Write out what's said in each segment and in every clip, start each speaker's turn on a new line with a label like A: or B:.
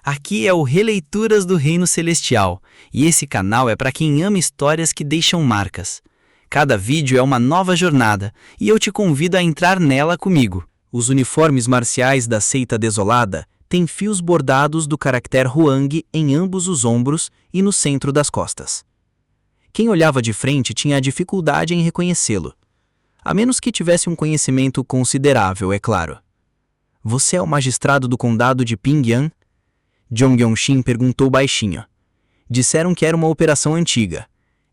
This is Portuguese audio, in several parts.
A: Aqui é o Releituras do Reino Celestial, e esse canal é para quem ama histórias que deixam marcas. Cada vídeo é uma nova jornada, e eu te convido a entrar nela comigo. Os uniformes marciais da seita desolada têm fios bordados do caractere Huang em ambos os ombros e no centro das costas. Quem olhava de frente tinha dificuldade em reconhecê-lo, a menos que tivesse um conhecimento considerável, é claro. Você é o magistrado do condado de Pingyan? Jong Yong-shin perguntou baixinho. Disseram que era uma operação antiga.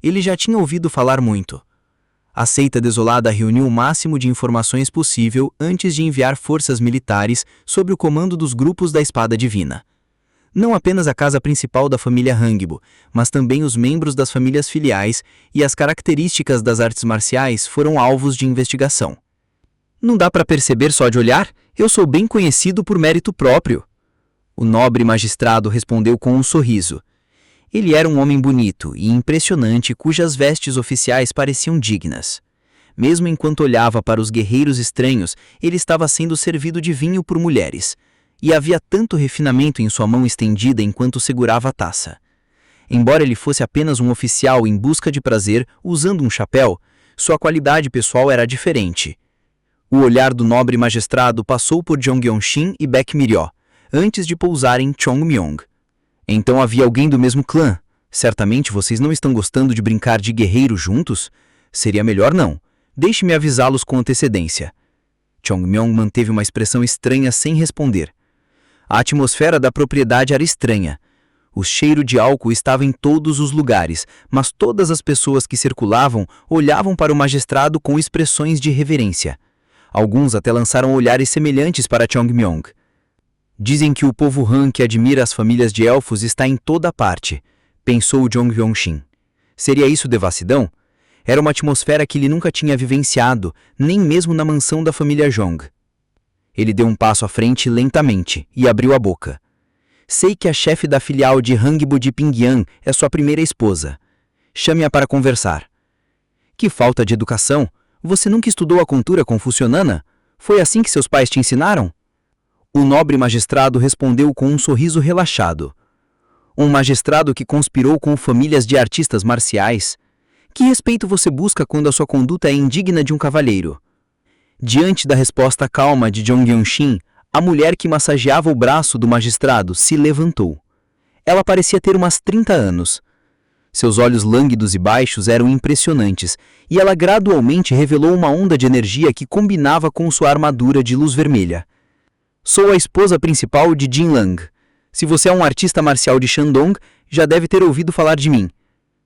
A: Ele já tinha ouvido falar muito. A seita desolada reuniu o máximo de informações possível antes de enviar forças militares sob o comando dos grupos da Espada Divina. Não apenas a casa principal da família Hangbo, mas também os membros das famílias filiais e as características das artes marciais foram alvos de investigação. Não dá para perceber só de olhar? Eu sou bem conhecido por mérito próprio. O nobre magistrado respondeu com um sorriso. Ele era um homem bonito e impressionante cujas vestes oficiais pareciam dignas. Mesmo enquanto olhava para os guerreiros estranhos, ele estava sendo servido de vinho por mulheres. E havia tanto refinamento em sua mão estendida enquanto segurava a taça. Embora ele fosse apenas um oficial em busca de prazer, usando um chapéu, sua qualidade pessoal era diferente. O olhar do nobre magistrado passou por Jong Yong-shin e Baek Mi-ryo, antes de pousar em Chong Myong. Então havia alguém do mesmo clã. Certamente vocês não estão gostando de brincar de guerreiro juntos? Seria melhor não. Deixe-me avisá-los com antecedência. Chong Myong manteve uma expressão estranha sem responder. A atmosfera da propriedade era estranha. O cheiro de álcool estava em todos os lugares, mas todas as pessoas que circulavam olhavam para o magistrado com expressões de reverência. Alguns até lançaram olhares semelhantes para Chong Myong. Dizem que o povo Han que admira as famílias de elfos está em toda parte, pensou Jong Yong-shin. Seria isso devassidão? Era uma atmosfera que ele nunca tinha vivenciado, nem mesmo na mansão da família Jong. Ele deu um passo à frente lentamente e abriu a boca. Sei que a chefe da filial de Hangbo de Pingyan é sua primeira esposa. Chame-a para conversar. Que falta de educação! Você nunca estudou a cultura confucionana? Foi assim que seus pais te ensinaram? O nobre magistrado respondeu com um sorriso relaxado. Um magistrado que conspirou com famílias de artistas marciais? Que respeito você busca quando a sua conduta é indigna de um cavalheiro? Diante da resposta calma de Jong Yong-shin, a mulher que massageava o braço do magistrado se levantou. Ela parecia ter umas 30 anos. Seus olhos lânguidos e baixos eram impressionantes, e ela gradualmente revelou uma onda de energia que combinava com sua armadura de luz vermelha. Sou a esposa principal de Jin Lang. Se você é um artista marcial de Shandong, já deve ter ouvido falar de mim.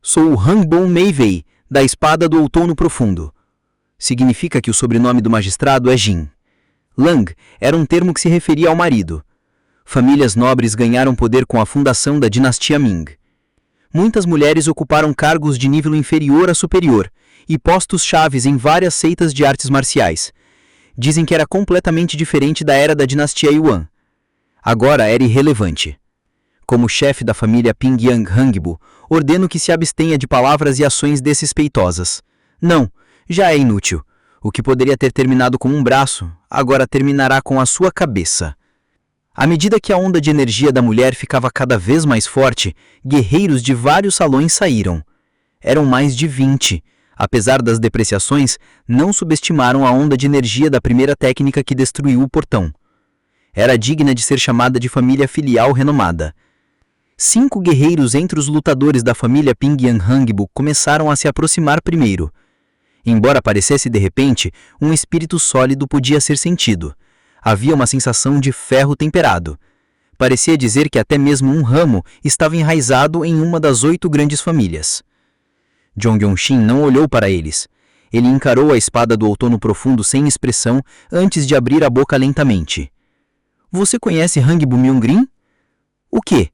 A: Sou o Hangbon Mei-wei, da Espada do Outono Profundo. Significa que o sobrenome do magistrado é Jin. Lang era um termo que se referia ao marido. Famílias nobres ganharam poder com a fundação da dinastia Ming. Muitas mulheres ocuparam cargos de nível inferior a superior e postos chaves em várias seitas de artes marciais. Dizem que era completamente diferente da era da dinastia Yuan. Agora era irrelevante. Como chefe da família Pingyan Hangbo, ordeno que se abstenha de palavras e ações desrespeitosas. Não, já é inútil. O que poderia ter terminado com um braço, agora terminará com a sua cabeça. À medida que a onda de energia da mulher ficava cada vez mais forte, guerreiros de vários salões saíram. Eram mais de 20. Apesar das depreciações, não subestimaram a onda de energia da primeira técnica que destruiu o portão. Era digna de ser chamada de família filial renomada. 5 guerreiros entre os lutadores da família Pingyan Hangbo começaram a se aproximar primeiro. Embora parecesse de repente, um espírito sólido podia ser sentido. Havia uma sensação de ferro temperado. Parecia dizer que até mesmo um ramo estava enraizado em uma das 8 grandes famílias. Jong Yong-shin não olhou para eles. Ele encarou a espada do outono profundo sem expressão antes de abrir a boca lentamente. Você conhece Hangbo Myung-rin? O quê?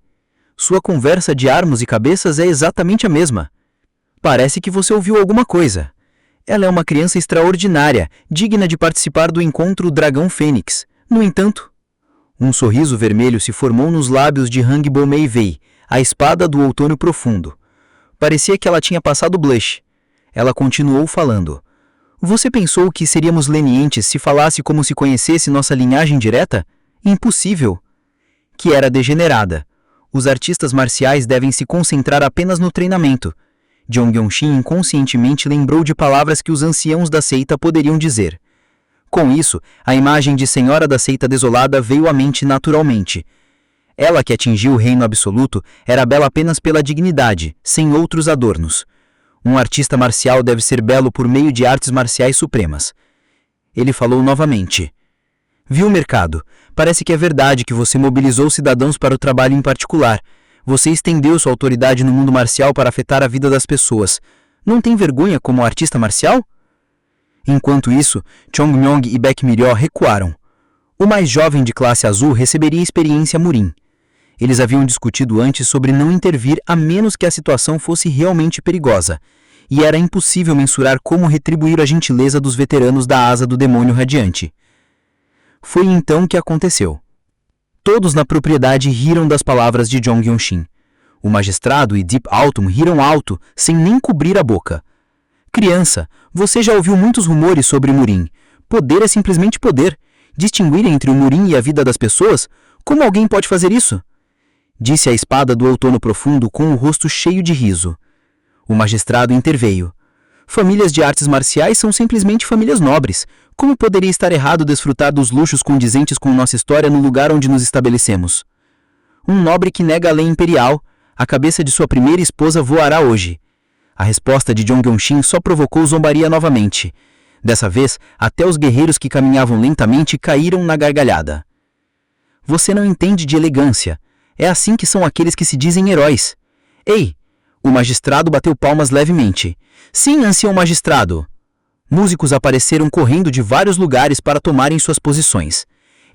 A: Sua conversa de armos e cabeças é exatamente a mesma. Parece que você ouviu alguma coisa. Ela é uma criança extraordinária, digna de participar do encontro Dragão Fênix. No entanto, um sorriso vermelho se formou nos lábios de Hangbo Mei-wei, a espada do outono profundo. Parecia que ela tinha passado blush. Ela continuou falando. Você pensou que seríamos lenientes se falasse como se conhecesse nossa linhagem direta? Impossível. que era degenerada. Os artistas marciais devem se concentrar apenas no treinamento. Jong Yong-shin inconscientemente lembrou de palavras que os anciãos da seita poderiam dizer. Com isso, a imagem de Senhora da Seita Desolada veio à mente naturalmente. Ela que atingiu o reino absoluto era bela apenas pela dignidade, sem outros adornos. Um artista marcial deve ser belo por meio de artes marciais supremas. Ele falou novamente. Viu, mercado? Parece que é verdade que você mobilizou cidadãos para o trabalho em particular. Você estendeu sua autoridade no mundo marcial para afetar a vida das pessoas. Não tem vergonha como artista marcial? Enquanto isso, Chong Myong e Baek Mi-ryo recuaram. O mais jovem de classe azul receberia experiência Murin. Eles haviam discutido antes sobre não intervir a menos que a situação fosse realmente perigosa, e era impossível mensurar como retribuir a gentileza dos veteranos da Asa do Demônio Radiante. Foi então que aconteceu. Todos na propriedade riram das palavras de Jong Yong-shin. O magistrado e Deep Altum riram alto, sem nem cobrir a boca. Criança, você já ouviu muitos rumores sobre Murin. Poder é simplesmente poder. Distinguir entre o Murin e a vida das pessoas? Como alguém pode fazer isso? Disse a espada do outono profundo com o rosto cheio de riso. O magistrado interveio. Famílias de artes marciais são simplesmente famílias nobres. Como poderia estar errado desfrutar dos luxos condizentes com nossa história no lugar onde nos estabelecemos? Um nobre que nega a lei imperial, a cabeça de sua primeira esposa voará hoje. A resposta de Jong Yong-shin só provocou zombaria novamente. Dessa vez, até os guerreiros que caminhavam lentamente caíram na gargalhada. Você não entende de elegância. É assim que são aqueles que se dizem heróis. Ei! O magistrado bateu palmas levemente. Sim, ancião magistrado. Músicos apareceram correndo de vários lugares para tomarem suas posições.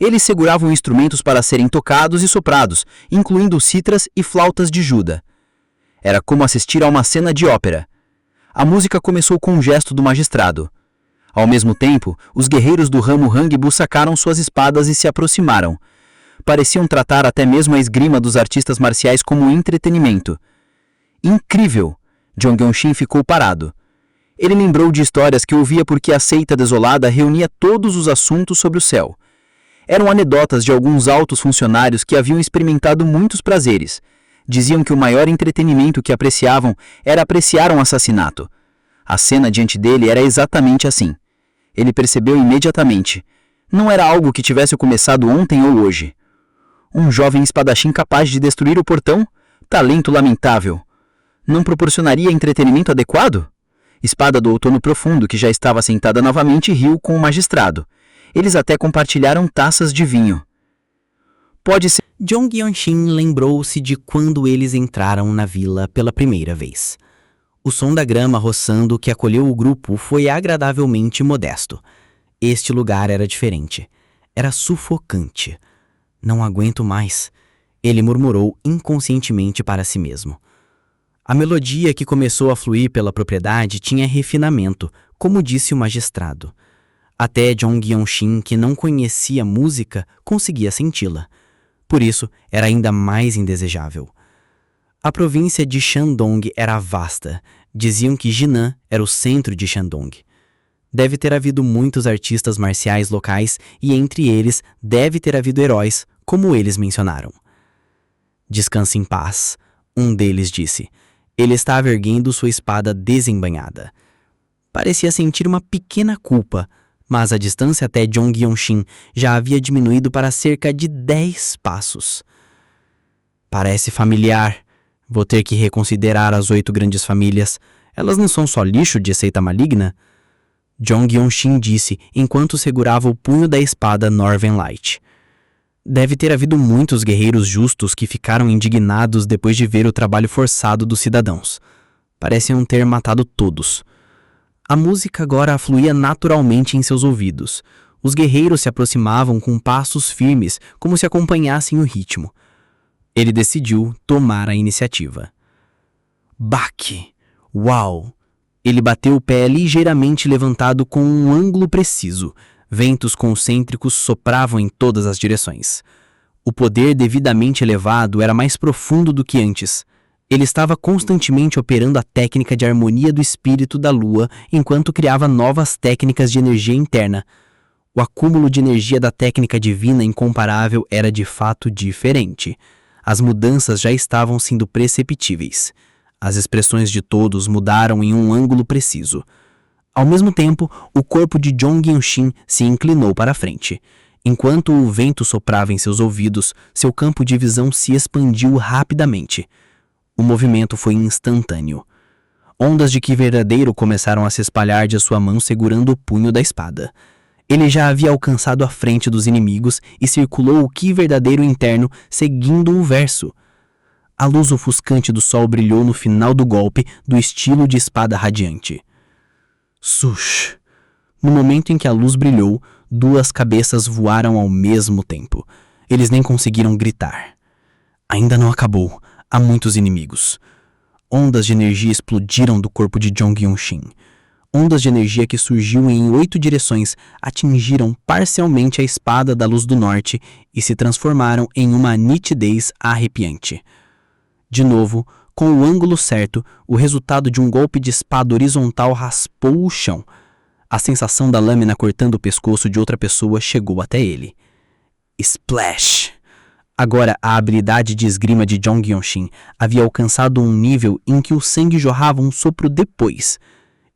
A: Eles seguravam instrumentos para serem tocados e soprados, incluindo citras e flautas de Juda. Era como assistir a uma cena de ópera. A música começou com um gesto do magistrado. Ao mesmo tempo, os guerreiros do ramo Hangbu sacaram suas espadas e se aproximaram. Pareciam tratar até mesmo a esgrima dos artistas marciais como entretenimento. Incrível! Jong Yong-shin ficou parado. Ele lembrou de histórias que ouvia porque a seita desolada reunia todos os assuntos sobre o céu. Eram anedotas de alguns altos funcionários que haviam experimentado muitos prazeres. Diziam que o maior entretenimento que apreciavam era apreciar um assassinato. A cena diante dele era exatamente assim. Ele percebeu imediatamente. Não era algo que tivesse começado ontem ou hoje. Um jovem espadachim capaz de destruir o portão? Talento lamentável. Não proporcionaria entretenimento adequado? Espada do Outono Profundo, que já estava sentada novamente, riu com o magistrado. Eles até compartilharam taças de vinho. Pode ser...
B: Jong Yong-shin lembrou-se de quando eles entraram na vila pela primeira vez. O som da grama roçando que acolheu o grupo foi agradavelmente modesto. Este lugar era diferente. Era sufocante. Não aguento mais, ele murmurou inconscientemente para si mesmo. A melodia que começou a fluir pela propriedade tinha refinamento, como disse o magistrado. Até Jong Yong-shin, que não conhecia música, conseguia senti-la. Por isso, era ainda mais indesejável. A província de Shandong era vasta. Diziam que Jinan era o centro de Shandong. Deve ter havido muitos artistas marciais locais e entre eles deve ter havido heróis, como eles mencionaram. Descanse em paz, um deles disse. Ele estava erguendo sua espada desembainhada. Parecia sentir uma pequena culpa, mas a distância até Jong Yong-shin já havia diminuído para cerca de 10 passos. Parece familiar. Vou ter que reconsiderar as 8 grandes famílias. Elas não são só lixo de seita maligna? Jong Yong-shin disse enquanto segurava o punho da espada Northernlight. Deve ter havido muitos guerreiros justos que ficaram indignados depois de ver o trabalho forçado dos cidadãos. Pareciam ter matado todos. A música agora fluía naturalmente em seus ouvidos. Os guerreiros se aproximavam com passos firmes, como se acompanhassem o ritmo. Ele decidiu tomar a iniciativa. Baque! Uau! Ele bateu o pé ligeiramente levantado com um ângulo preciso. Ventos concêntricos sopravam em todas as direções. O poder devidamente elevado era mais profundo do que antes. Ele estava constantemente operando a técnica de harmonia do espírito da lua enquanto criava novas técnicas de energia interna. O acúmulo de energia da técnica divina incomparável era de fato diferente. As mudanças já estavam sendo perceptíveis. As expressões de todos mudaram em um ângulo preciso. Ao mesmo tempo, o corpo de Jong Yunshin se inclinou para a frente. Enquanto o vento soprava em seus ouvidos, seu campo de visão se expandiu rapidamente. O movimento foi instantâneo. Ondas de Ki verdadeiro começaram a se espalhar de sua mão segurando o punho da espada. Ele já havia alcançado a frente dos inimigos e circulou o Ki verdadeiro interno, seguindo o verso. A luz ofuscante do sol brilhou no final do golpe, do estilo de espada radiante. Sush! No momento em que a luz brilhou, duas cabeças voaram ao mesmo tempo. Eles nem conseguiram gritar. Ainda não acabou. Há muitos inimigos. Ondas de energia explodiram do corpo de Jong Yunshin. Ondas de energia que surgiu em 8 direções atingiram parcialmente a espada da luz do norte e se transformaram em uma nitidez arrepiante. De novo, com o ângulo certo, o resultado de um golpe de espada horizontal raspou o chão. A sensação da lâmina cortando o pescoço de outra pessoa chegou até ele. Splash! Agora a habilidade de esgrima de Jong Yunshin havia alcançado um nível em que o sangue jorrava um sopro depois.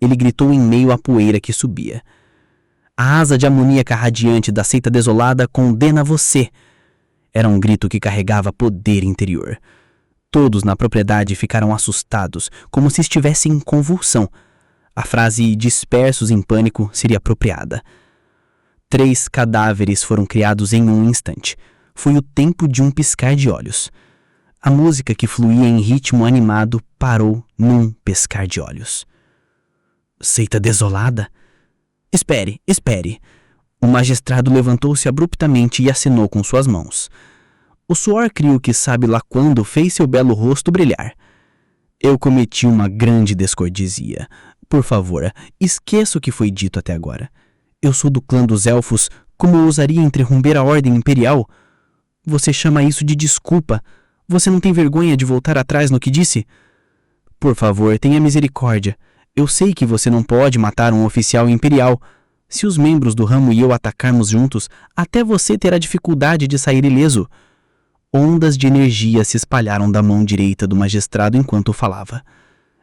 B: Ele gritou em meio à poeira que subia. A asa de amoníaca radiante da seita desolada condena você. Era um grito que carregava poder interior. Todos na propriedade ficaram assustados, como se estivessem em convulsão. A frase dispersos em pânico seria apropriada. 3 cadáveres foram criados em um instante. Foi o tempo de um piscar de olhos. A música que fluía em ritmo animado parou num piscar de olhos. Seita desolada? Espere, espere. O magistrado levantou-se abruptamente e acenou com suas mãos. O suor crio que sabe lá quando fez seu belo rosto brilhar. Eu cometi uma grande descortesia. Por favor, esqueça o que foi dito até agora. Eu sou do clã dos elfos. Como eu ousaria interromper a ordem imperial? Você chama isso de desculpa? Você não tem vergonha de voltar atrás no que disse? Por favor, tenha misericórdia. Eu sei que você não pode matar um oficial imperial. Se os membros do ramo e eu atacarmos juntos, até você terá dificuldade de sair ileso. Ondas de energia se espalharam da mão direita do magistrado enquanto falava.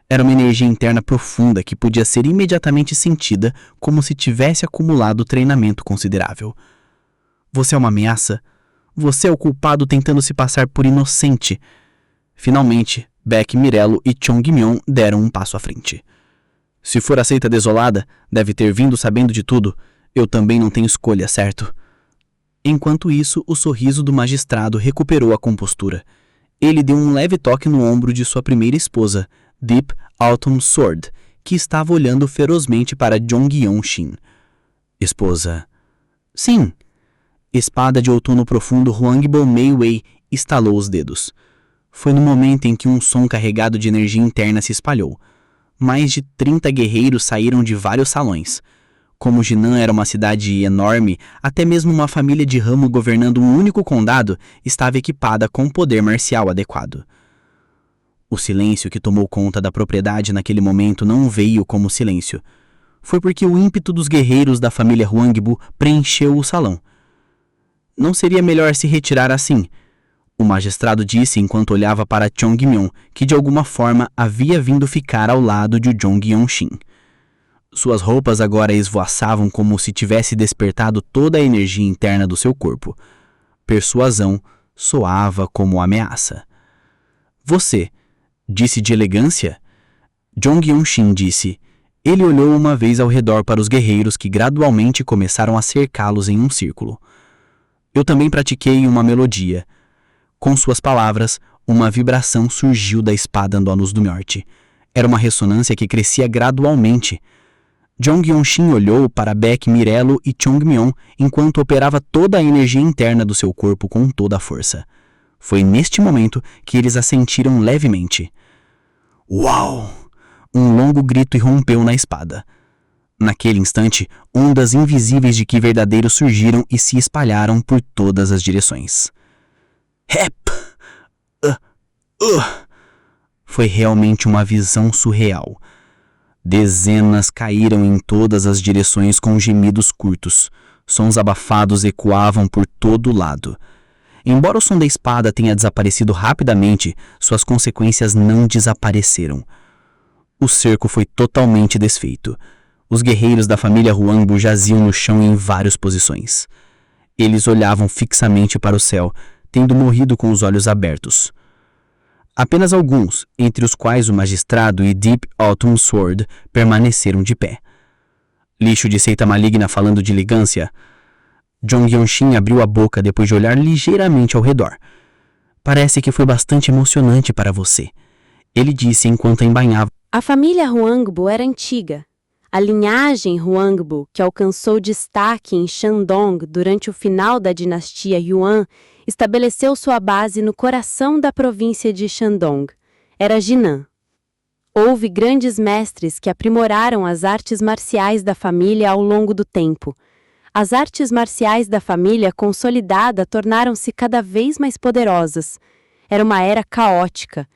B: Era uma energia interna profunda que podia ser imediatamente sentida como se tivesse acumulado treinamento considerável. Você é uma ameaça? Você é o culpado tentando se passar por inocente. Finalmente, Beck, Mirello e Chong Myon deram um passo à frente. Se for a seita desolada, deve ter vindo sabendo de tudo. Eu também não tenho escolha, certo? Enquanto isso, o sorriso do magistrado recuperou a compostura. Ele deu um leve toque no ombro de sua primeira esposa, Deep Autumn Sword, que estava olhando ferozmente para Jong Yunshin. Esposa. Sim. Espada de outono profundo Huangbo Meiwei estalou os dedos. Foi no momento em que um som carregado de energia interna se espalhou. Mais de 30 guerreiros saíram de vários salões. Como Jinan era uma cidade enorme, até mesmo uma família de ramo governando um único condado estava equipada com poder marcial adequado. O silêncio que tomou conta da propriedade naquele momento não veio como silêncio. Foi porque o ímpeto dos guerreiros da família Huangbu preencheu o salão. Não seria melhor se retirar assim? O magistrado disse enquanto olhava para Chong Myon, que de alguma forma havia vindo ficar ao lado de Jong Yunshin. Suas roupas agora esvoaçavam como se tivesse despertado toda a energia interna do seu corpo. Persuasão soava como ameaça. Você, disse de elegância? Jong Yunshin disse. Ele olhou uma vez ao redor para os guerreiros que gradualmente começaram a cercá-los em um círculo. Eu também pratiquei uma melodia. Com suas palavras, uma vibração surgiu da espada da luz do norte. Era uma ressonância que crescia gradualmente. Jong Yunshin olhou para Beck, Mirello e Chong Myon enquanto operava toda a energia interna do seu corpo com toda a força. Foi neste momento que eles assentiram levemente. Uau! Um longo grito irrompeu na espada. Naquele instante, ondas invisíveis de Ki verdadeiro surgiram e se espalharam por todas as direções. Hep! Foi realmente uma visão surreal. Dezenas caíram em todas as direções com gemidos curtos. Sons abafados ecoavam por todo lado. Embora o som da espada tenha desaparecido rapidamente, suas consequências não desapareceram. O cerco foi totalmente desfeito. Os guerreiros da família Huangbu jaziam no chão em várias posições. Eles olhavam fixamente para o céu, tendo morrido com os olhos abertos. Apenas alguns, entre os quais o magistrado e Deep Autumn Sword, permaneceram de pé. Lixo de seita maligna falando de elegância. Zhong Yongxin abriu a boca depois de olhar ligeiramente ao redor. Parece que foi bastante emocionante para você, ele disse enquanto embainhava.
C: A família Huangbu era antiga. A linhagem Huangbu, que alcançou destaque em Shandong durante o final da dinastia Yuan, estabeleceu sua base no coração da província de Shandong. Era Jinan. Houve grandes mestres que aprimoraram as artes marciais da família ao longo do tempo. As artes marciais da família consolidada tornaram-se cada vez mais poderosas. Era uma era caótica.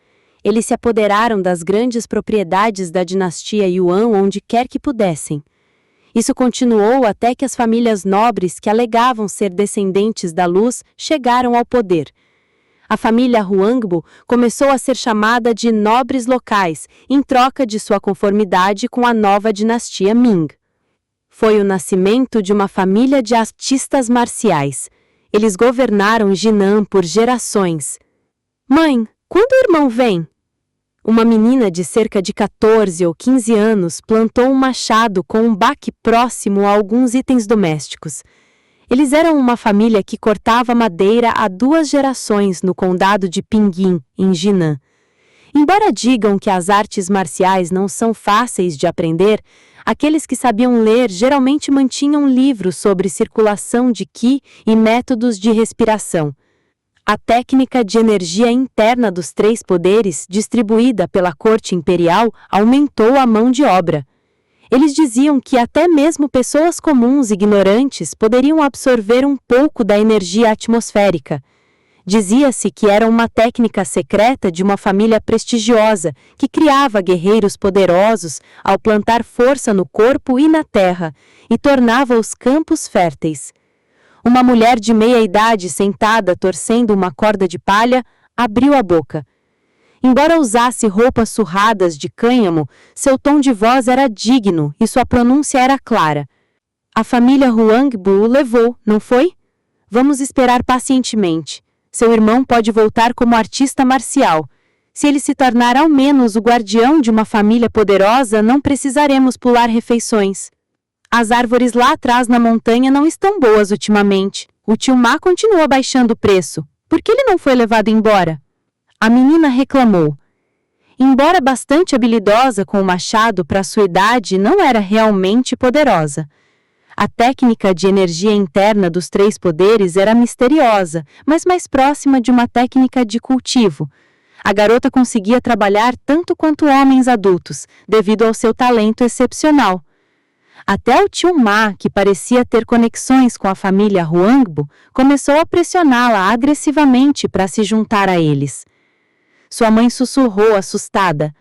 C: Eles se apoderaram das grandes propriedades da dinastia Yuan onde quer que pudessem. Isso continuou até que as famílias nobres que alegavam ser descendentes da luz chegaram ao poder. A família Huangbu começou a ser chamada de nobres locais, em troca de sua conformidade com a nova dinastia Ming. Foi o nascimento de uma família de artistas marciais. Eles governaram Jinan por gerações. Mãe, quando o irmão vem? Uma menina de cerca de 14 ou 15 anos plantou um machado com um baque próximo a alguns itens domésticos. Eles eram uma família que cortava madeira há 2 gerações no condado de Pinyin, em Jinan. Embora digam que as artes marciais não são fáceis de aprender, aqueles que sabiam ler geralmente mantinham livros sobre circulação de qi e métodos de respiração. A técnica de energia interna dos 3 poderes, distribuída pela corte imperial, aumentou a mão de obra. Eles diziam que até mesmo pessoas comuns e ignorantes poderiam absorver um pouco da energia atmosférica. Dizia-se que era uma técnica secreta de uma família prestigiosa que criava guerreiros poderosos ao plantar força no corpo e na terra e tornava os campos férteis. Uma mulher de meia-idade sentada torcendo uma corda de palha abriu a boca. Embora usasse roupas surradas de cânhamo, seu tom de voz era digno e sua pronúncia era clara. A família Huangbu o levou, não foi? Vamos esperar pacientemente. Seu irmão pode voltar como artista marcial. Se ele se tornar ao menos o guardião de uma família poderosa, não precisaremos pular refeições. As árvores lá atrás na montanha não estão boas ultimamente. O tio Ma continua baixando o preço. Por que ele não foi levado embora? A menina reclamou. Embora bastante habilidosa com o machado para sua idade, não era realmente poderosa. A técnica de energia interna dos 3 poderes era misteriosa, mas mais próxima de uma técnica de cultivo. A garota conseguia trabalhar tanto quanto homens adultos, devido ao seu talento excepcional. Até o tio Ma, que parecia ter conexões com a família Huangbu, começou a pressioná-la agressivamente para se juntar a eles. Sua mãe sussurrou assustada.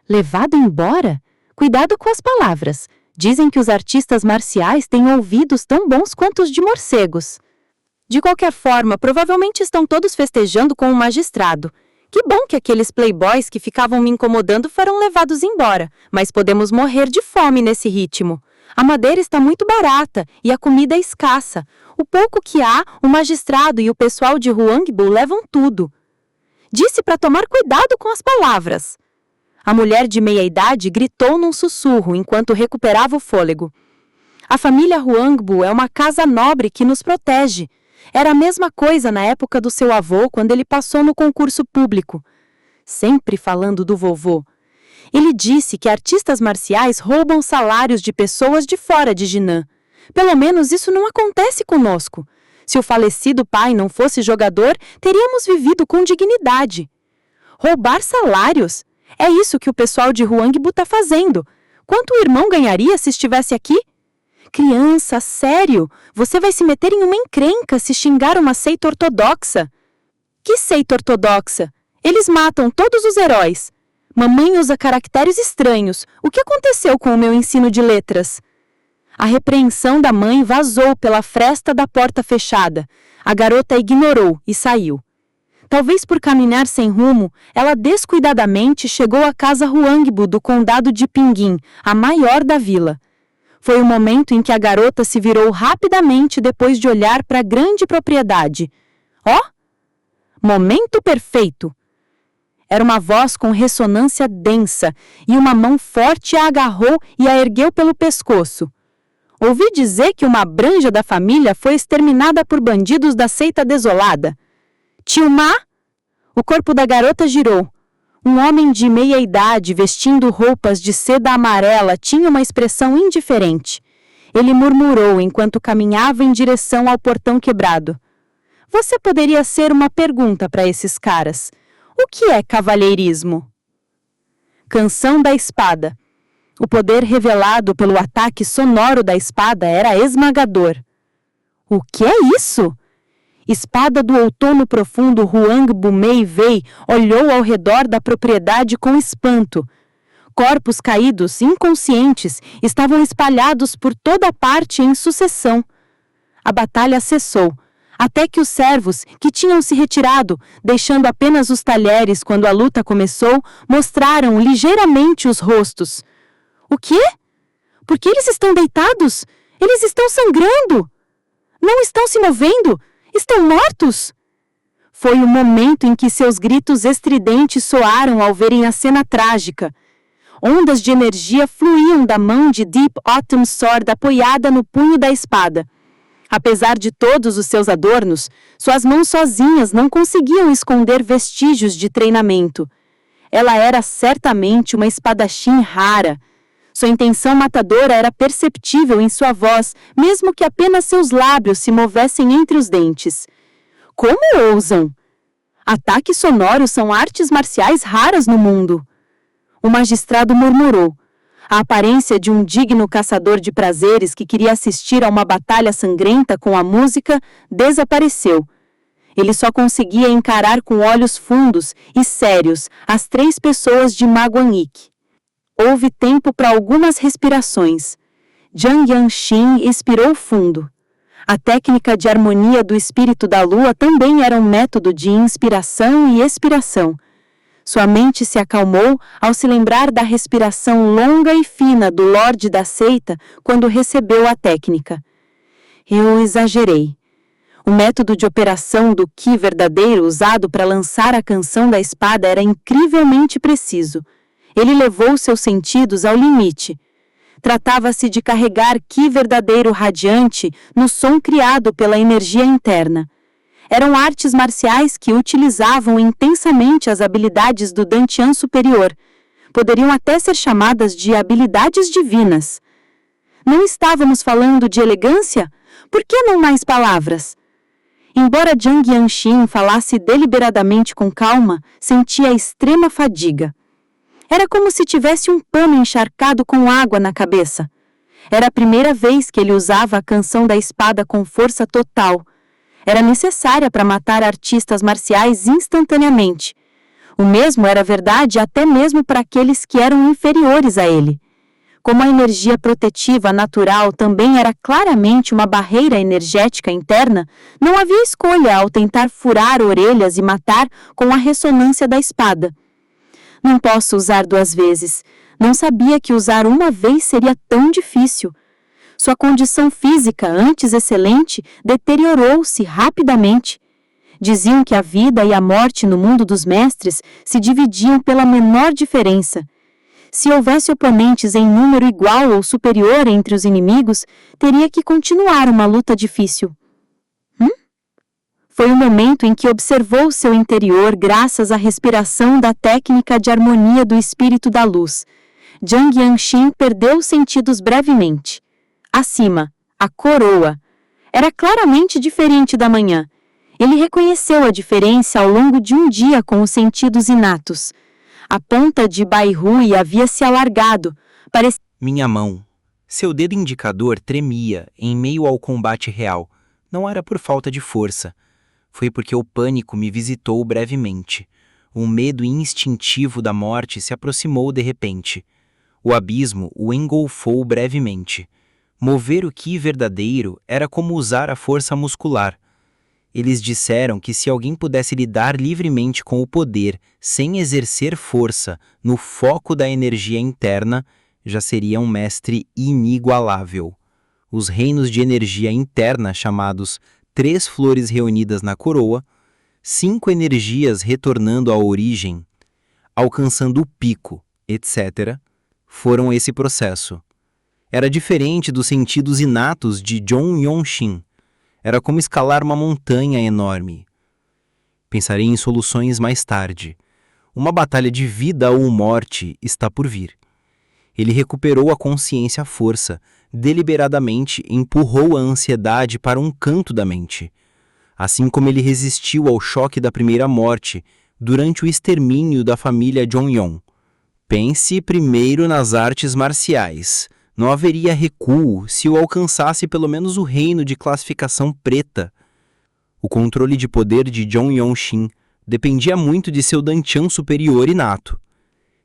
C: Levado embora? Cuidado com as palavras. Dizem que os artistas marciais têm ouvidos tão bons quanto os de morcegos. De qualquer forma, provavelmente estão todos festejando com o magistrado. Que bom que aqueles playboys que ficavam me incomodando foram levados embora, mas podemos morrer de fome nesse ritmo. A madeira está muito barata e a comida é escassa. O pouco que há, o magistrado e o pessoal de Huangbu levam tudo. Disse para tomar cuidado com as palavras. A mulher de meia-idade gritou num sussurro enquanto recuperava o fôlego. A família Huangbu é uma casa nobre que nos protege. Era a mesma coisa na época do seu avô, quando ele passou no concurso público. Sempre falando do vovô. Ele disse que artistas marciais roubam salários de pessoas de fora de Jinan. Pelo menos isso não acontece conosco. Se o falecido pai não fosse jogador, teríamos vivido com dignidade. Roubar salários? É isso que o pessoal de Huangbu está fazendo. Quanto o irmão ganharia se estivesse aqui? Criança, sério? Você vai se meter em uma encrenca se xingar uma seita ortodoxa? Que seita ortodoxa? Eles matam todos os heróis. Mamãe usa caracteres estranhos. O que aconteceu com o meu ensino de letras? A repreensão da mãe vazou pela fresta da porta fechada. A garota ignorou e saiu. Talvez por caminhar sem rumo, ela descuidadamente chegou à casa Huangbu do condado de Pinguim, a maior da vila. Foi o momento em que a garota se virou rapidamente depois de olhar para a grande propriedade. Ó! Momento perfeito! Era uma voz com ressonância densa, e uma mão forte a agarrou e a ergueu pelo pescoço. Ouvi dizer que uma branja da família foi exterminada por bandidos da seita desolada. Tio Ma? O corpo da garota girou. Um homem de meia idade, vestindo roupas de seda amarela, tinha uma expressão indiferente. Ele murmurou enquanto caminhava em direção ao portão quebrado. Você poderia ser uma pergunta para esses caras. O que é cavalheirismo? Canção da espada. O poder revelado pelo ataque sonoro da espada era esmagador. O que é isso? Espada do outono profundo Huangbu Mei Wei olhou ao redor da propriedade com espanto. Corpos caídos, inconscientes, estavam espalhados por toda parte em sucessão. A batalha cessou, até que os servos, que tinham se retirado, deixando apenas os talheres quando a luta começou, mostraram ligeiramente os rostos. O quê? Por que eles estão deitados? Eles estão sangrando! Não estão se movendo! Estão mortos! Foi o momento em que seus gritos estridentes soaram ao verem a cena trágica. Ondas de energia fluíam da mão de Deep Autumn Sword apoiada no punho da espada. Apesar de todos os seus adornos, suas mãos sozinhas não conseguiam esconder vestígios de treinamento. Ela era certamente uma espadachim rara. Sua intenção matadora era perceptível em sua voz, mesmo que apenas seus lábios se movessem entre os dentes. Como ousam? Ataques sonoros são artes marciais raras no mundo. O magistrado murmurou. A aparência de um digno caçador de prazeres que queria assistir a uma batalha sangrenta com a música desapareceu. Ele só conseguia encarar com olhos fundos e sérios as 3 pessoas de Ma Guanyin. Houve tempo para algumas respirações. Jiang Yanxin expirou fundo. A técnica de harmonia do espírito da lua também era um método de inspiração e expiração. Sua mente se acalmou ao se lembrar da respiração longa e fina do Lorde da seita quando recebeu a técnica. Eu exagerei. O método de operação do Qi verdadeiro usado para lançar a canção da espada era incrivelmente preciso. Ele levou seus sentidos ao limite. Tratava-se de carregar Qi verdadeiro radiante no som criado pela energia interna. Eram artes marciais que utilizavam intensamente as habilidades do Dantian superior. Poderiam até ser chamadas de habilidades divinas. Não estávamos falando de elegância? Por que não mais palavras? Embora Jiang Yanxin falasse deliberadamente com calma, sentia extrema fadiga. Era como se tivesse um pano encharcado com água na cabeça. Era a primeira vez que ele usava a canção da espada com força total. Era necessária para matar artistas marciais instantaneamente. O mesmo era verdade até mesmo para aqueles que eram inferiores a ele. Como a energia protetiva natural também era claramente uma barreira energética interna, não havia escolha ao tentar furar orelhas e matar com a ressonância da espada. Não posso usar 2 vezes. Não sabia que usar uma vez seria tão difícil. Sua condição física, antes excelente, deteriorou-se rapidamente. Diziam que a vida e a morte no mundo dos mestres se dividiam pela menor diferença. Se houvesse oponentes em número igual ou superior entre os inimigos, teria que continuar uma luta difícil. Foi o momento em que observou seu interior graças à respiração da técnica de harmonia do espírito da luz. Jiang Yanxin perdeu os sentidos brevemente. Acima, a coroa. Era claramente diferente da manhã. Ele reconheceu a diferença ao longo de um dia com os sentidos inatos. A ponta de Baihui havia se alargado.
B: Minha mão. Seu dedo indicador tremia em meio ao combate real. Não era por falta de força. Foi porque o pânico me visitou brevemente.
A: O medo instintivo da morte se aproximou de repente. O abismo o engolfou brevemente. Mover o Ki verdadeiro era como usar a força muscular. Eles disseram que se alguém pudesse lidar livremente com o poder, sem exercer força, no foco da energia interna, já seria um mestre inigualável. Os reinos de energia interna, chamados 3 flores reunidas na coroa, 5 energias retornando à origem, alcançando o pico, etc., foram esse processo. Era diferente dos sentidos inatos de John Yong-shin. Era como escalar uma montanha enorme. Pensarei em soluções mais tarde. Uma batalha de vida ou morte está por vir. Ele recuperou a consciência à força, deliberadamente empurrou a ansiedade para um canto da mente. Assim como ele resistiu ao choque da primeira morte durante o extermínio da família Jong-yong. Pense primeiro nas artes marciais. Não haveria recuo se o alcançasse pelo menos o reino de classificação preta. O controle de poder de Jong Yong-shin dependia muito de seu Danchan superior inato.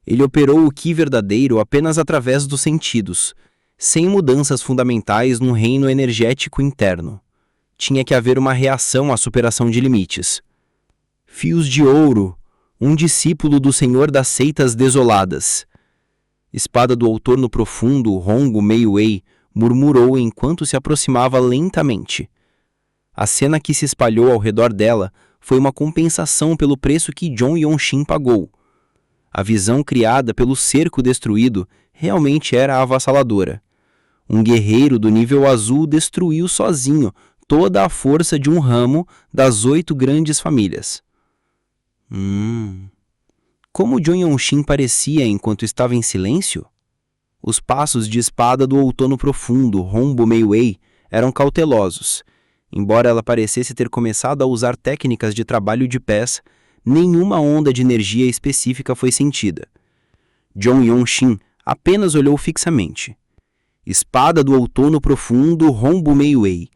A: Ele operou o Ki verdadeiro apenas através dos sentidos, sem mudanças fundamentais no reino energético interno. Tinha que haver uma reação à superação de limites. Fios de ouro, um discípulo do Senhor das Seitas Desoladas. Espada do Outono Profundo, Hongo Mei-wei, murmurou enquanto se aproximava lentamente. A cena que se espalhou ao redor dela foi uma compensação pelo preço que Jong Yong-shin pagou. A visão criada pelo cerco destruído realmente era avassaladora. Um guerreiro do nível azul destruiu sozinho toda a força de um ramo das 8 grandes famílias. Como Jong Yong-shin parecia enquanto estava em silêncio? Os passos de espada do Outono Profundo, Hongo Mei-wei, eram cautelosos. Embora ela parecesse ter começado a usar técnicas de trabalho de pés, nenhuma onda de energia específica foi sentida. Jong Yong-shin apenas olhou fixamente. Espada do Outono Profundo, Hongo Mei-wei.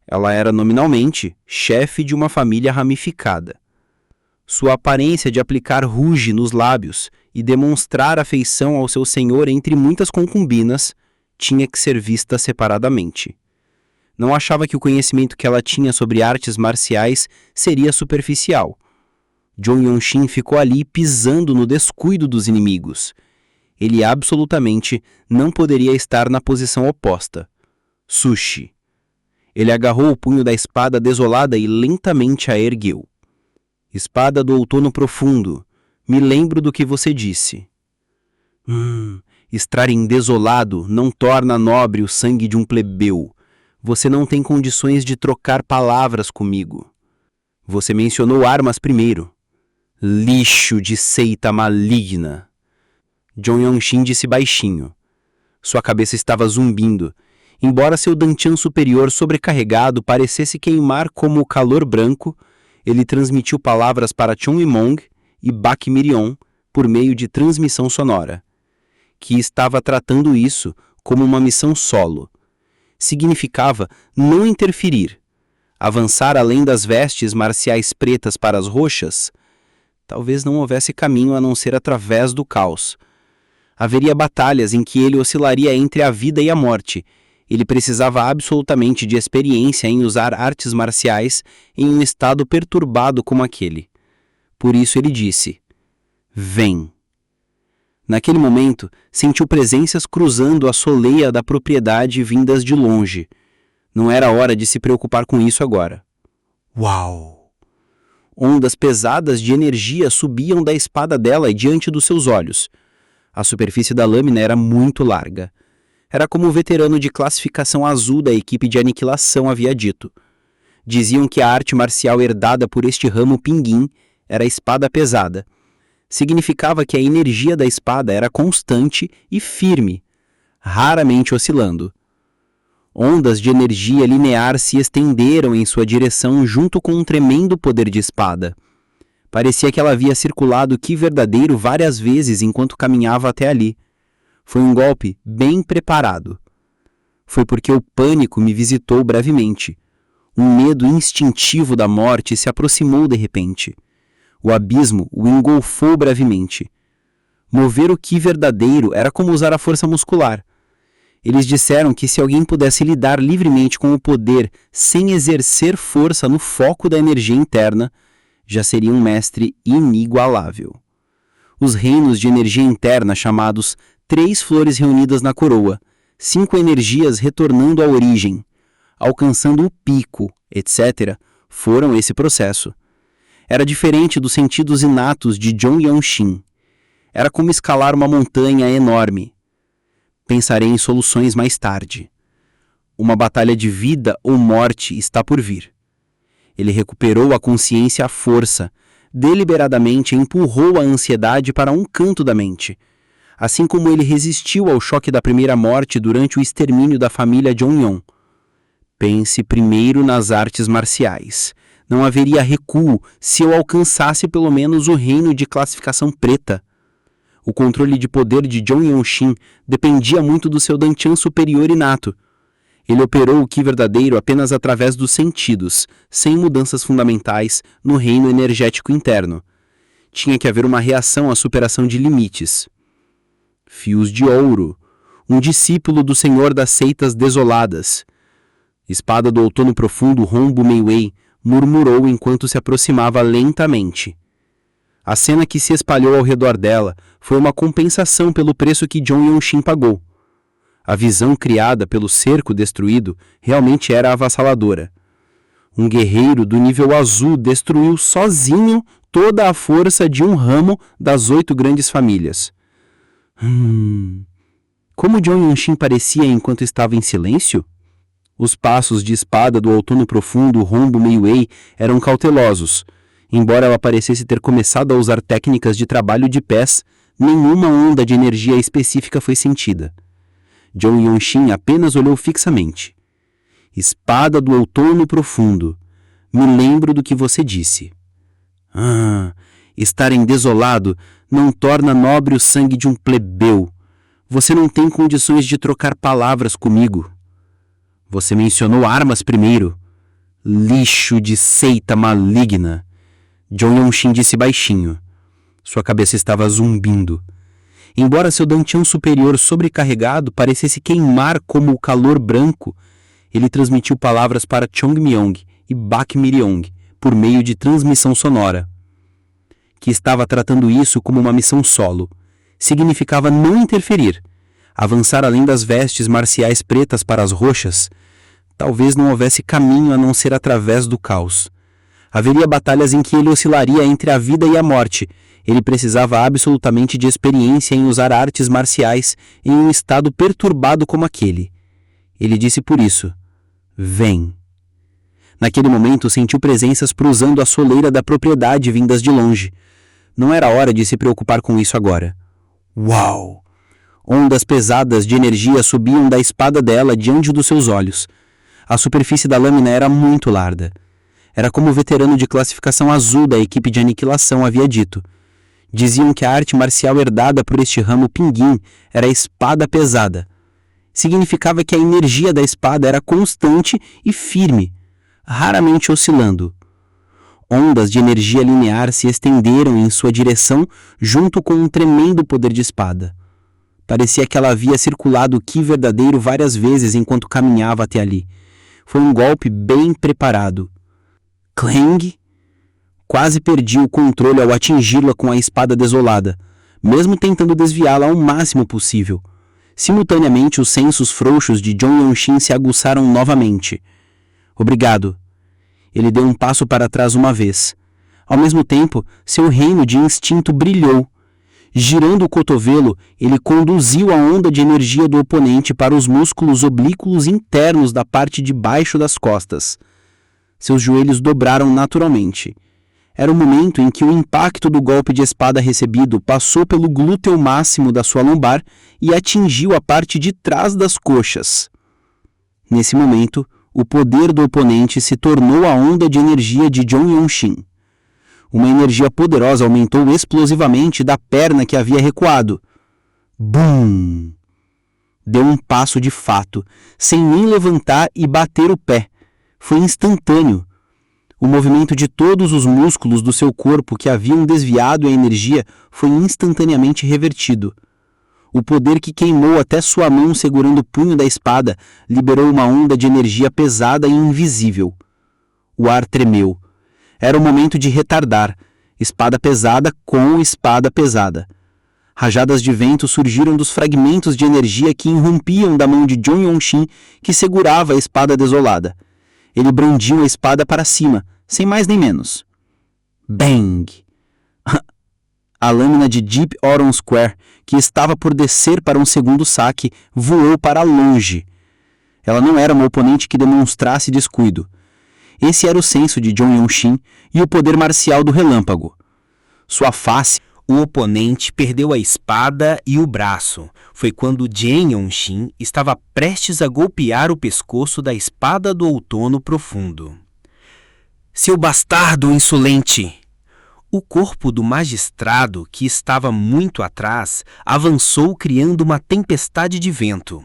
A: Ela era nominalmente chefe de uma família ramificada. Sua aparência de aplicar rouge nos lábios e demonstrar afeição ao seu senhor entre muitas concubinas tinha que ser vista separadamente. Não achava que o conhecimento que ela tinha sobre artes marciais seria superficial. Jong Yong-shin ficou ali pisando no descuido dos inimigos. Ele absolutamente não poderia estar na posição oposta. Sushi. Ele agarrou o punho da espada desolada e lentamente a ergueu. Espada do Outono Profundo, me lembro do que você disse. Estar em desolado não torna nobre o sangue de um plebeu. Você não tem condições de trocar palavras comigo. Você mencionou armas primeiro. Lixo de seita maligna. Jong Yong-shin disse baixinho. Sua cabeça estava zumbindo. Embora seu Danchan superior sobrecarregado parecesse queimar como o calor branco, ele transmitiu palavras para Chun Yimong e Bak Mirion por meio de transmissão sonora, que estava tratando isso como uma missão solo. Significava não interferir, avançar além das vestes marciais pretas para as roxas. Talvez não houvesse caminho a não ser através do caos. Haveria batalhas em que ele oscilaria entre a vida e a morte. Ele precisava absolutamente de experiência em usar artes marciais em um estado perturbado como aquele. Por isso ele disse, vem. Naquele momento, sentiu presenças cruzando a soleia da propriedade vindas de longe. Não era hora de se preocupar com isso agora. Uau! Ondas pesadas de energia subiam da espada dela diante dos seus olhos. A superfície da lâmina era muito larga. Era como o veterano de classificação azul da equipe de aniquilação havia dito. Diziam que a arte marcial herdada por este ramo pinguim era a espada pesada. Significava que a energia da espada era constante e firme, raramente oscilando. Ondas de energia linear se estenderam em sua direção junto com um tremendo poder de espada. Parecia que ela havia circulado o Ki verdadeiro várias vezes enquanto caminhava até ali. Foi um golpe bem preparado. Foi porque o pânico me visitou brevemente. Um medo instintivo da morte se aproximou de repente.
B: O abismo o engolfou brevemente. Mover o Ki verdadeiro era como usar a força muscular. Eles disseram que se alguém pudesse lidar livremente com o poder sem exercer força no foco da energia interna, já seria um mestre inigualável. Os reinos de energia interna, chamados 3 flores reunidas na coroa, 5 energias retornando à origem, alcançando o pico, etc., foram esse processo. Era diferente dos sentidos inatos de Jong Yong-shin. Era como escalar uma montanha enorme. Pensarei em soluções mais tarde. Uma batalha de vida ou morte está por vir. Ele recuperou a consciência à força, deliberadamente empurrou a ansiedade para um canto da mente, assim como ele resistiu ao choque da primeira morte durante o extermínio da família Jong-yeon. Pense primeiro nas artes marciais. Não haveria recuo se eu alcançasse pelo menos o reino de classificação preta. O controle de poder de Jong Yong-shin dependia muito do seu Danchan superior inato. Ele operou o Ki verdadeiro apenas através dos sentidos, sem mudanças fundamentais no reino energético interno. Tinha que haver uma reação à superação de limites. Fios de ouro, um discípulo do Senhor das Seitas Desoladas. Espada do Outono Profundo Rombo Meiwei murmurou enquanto se aproximava lentamente. A cena que se espalhou ao redor dela foi uma compensação pelo preço que Jong Yong-shin pagou. A visão criada pelo cerco destruído realmente era avassaladora. Um guerreiro do nível azul destruiu sozinho toda a força de um ramo das 8 grandes famílias. Como Jong Yong-shin parecia enquanto estava em silêncio? Os passos de espada do Outono Profundo Rombo Meiwei eram cautelosos. Embora ela parecesse ter começado a usar técnicas de trabalho de pés, nenhuma onda de energia específica foi sentida. Jong Yong-shin apenas olhou fixamente. Espada do Outono Profundo. Me lembro do que você disse. Estarem desolado não torna nobre o sangue de um plebeu. Você não tem condições de trocar palavras comigo. Você mencionou armas primeiro. Lixo de seita maligna. Jong Yong-shin disse baixinho. Sua cabeça estava zumbindo. Embora seu Danchan superior sobrecarregado parecesse queimar como o calor branco, ele transmitiu palavras para Chongmyong e Bak Miryong por meio de transmissão sonora. Que estava tratando isso como uma missão solo. Significava não interferir, avançar além das vestes marciais pretas para as roxas. Talvez não houvesse caminho a não ser através do caos. Haveria batalhas em que ele oscilaria entre a vida e a morte. Ele precisava absolutamente de experiência em usar artes marciais em um estado perturbado como aquele. Ele disse por isso: vem. Naquele momento sentiu presenças cruzando a soleira da propriedade vindas de longe. Não era hora de se preocupar com isso agora. Uau! Ondas pesadas de energia subiam da espada dela diante dos seus olhos. A superfície da lâmina era muito larga. Era como o veterano de classificação azul da equipe de aniquilação havia dito. Diziam que a arte marcial herdada por este ramo pinguim era a espada pesada. Significava que a energia da espada era constante e firme, raramente oscilando. Ondas de energia linear se estenderam em sua direção junto com um tremendo poder de espada. Parecia que ela havia circulado o Ki verdadeiro várias vezes enquanto caminhava até ali. Foi um golpe bem preparado. Clang! Quase perdi o controle ao atingi-la com a espada desolada, mesmo tentando desviá-la ao máximo possível. Simultaneamente, os sensos frouxos de Jong Yong-shin se aguçaram novamente. Obrigado. Ele deu um passo para trás uma vez. Ao mesmo tempo, seu reino de instinto brilhou. Girando o cotovelo, ele conduziu a onda de energia do oponente para os músculos oblíquos internos da parte de baixo das costas. Seus joelhos dobraram naturalmente. Era o momento em que o impacto do golpe de espada recebido passou pelo glúteo máximo da sua lombar e atingiu a parte de trás das coxas. Nesse momento, o poder do oponente se tornou a onda de energia de Jong Yong-shin. Uma energia poderosa aumentou explosivamente da perna que havia recuado. Bum! Deu um passo de fato, sem nem levantar e bater o pé. Foi instantâneo. O movimento de todos os músculos do seu corpo que haviam desviado a energia foi instantaneamente revertido. O poder que queimou até sua mão segurando o punho da espada liberou uma onda de energia pesada e invisível. O ar tremeu. Era o momento de retardar. Espada pesada com espada pesada. Rajadas de vento surgiram dos fragmentos de energia que irrompiam da mão de Jon Yong-shin, que segurava a espada desolada. Ele brandiu a espada para cima, sem mais nem menos. Bang! A lâmina de Deep Auron Square, que estava por descer para um segundo saque, voou para longe. Ela não era uma oponente que demonstrasse descuido. Esse era o senso de Jon Yong-shin e o poder marcial do relâmpago. Sua face...
D: O oponente perdeu a espada e o braço. Foi quando Jen Yong-shin estava prestes a golpear o pescoço da espada do outono profundo. Seu bastardo insolente! O corpo do magistrado, que estava muito atrás, avançou criando uma tempestade de vento.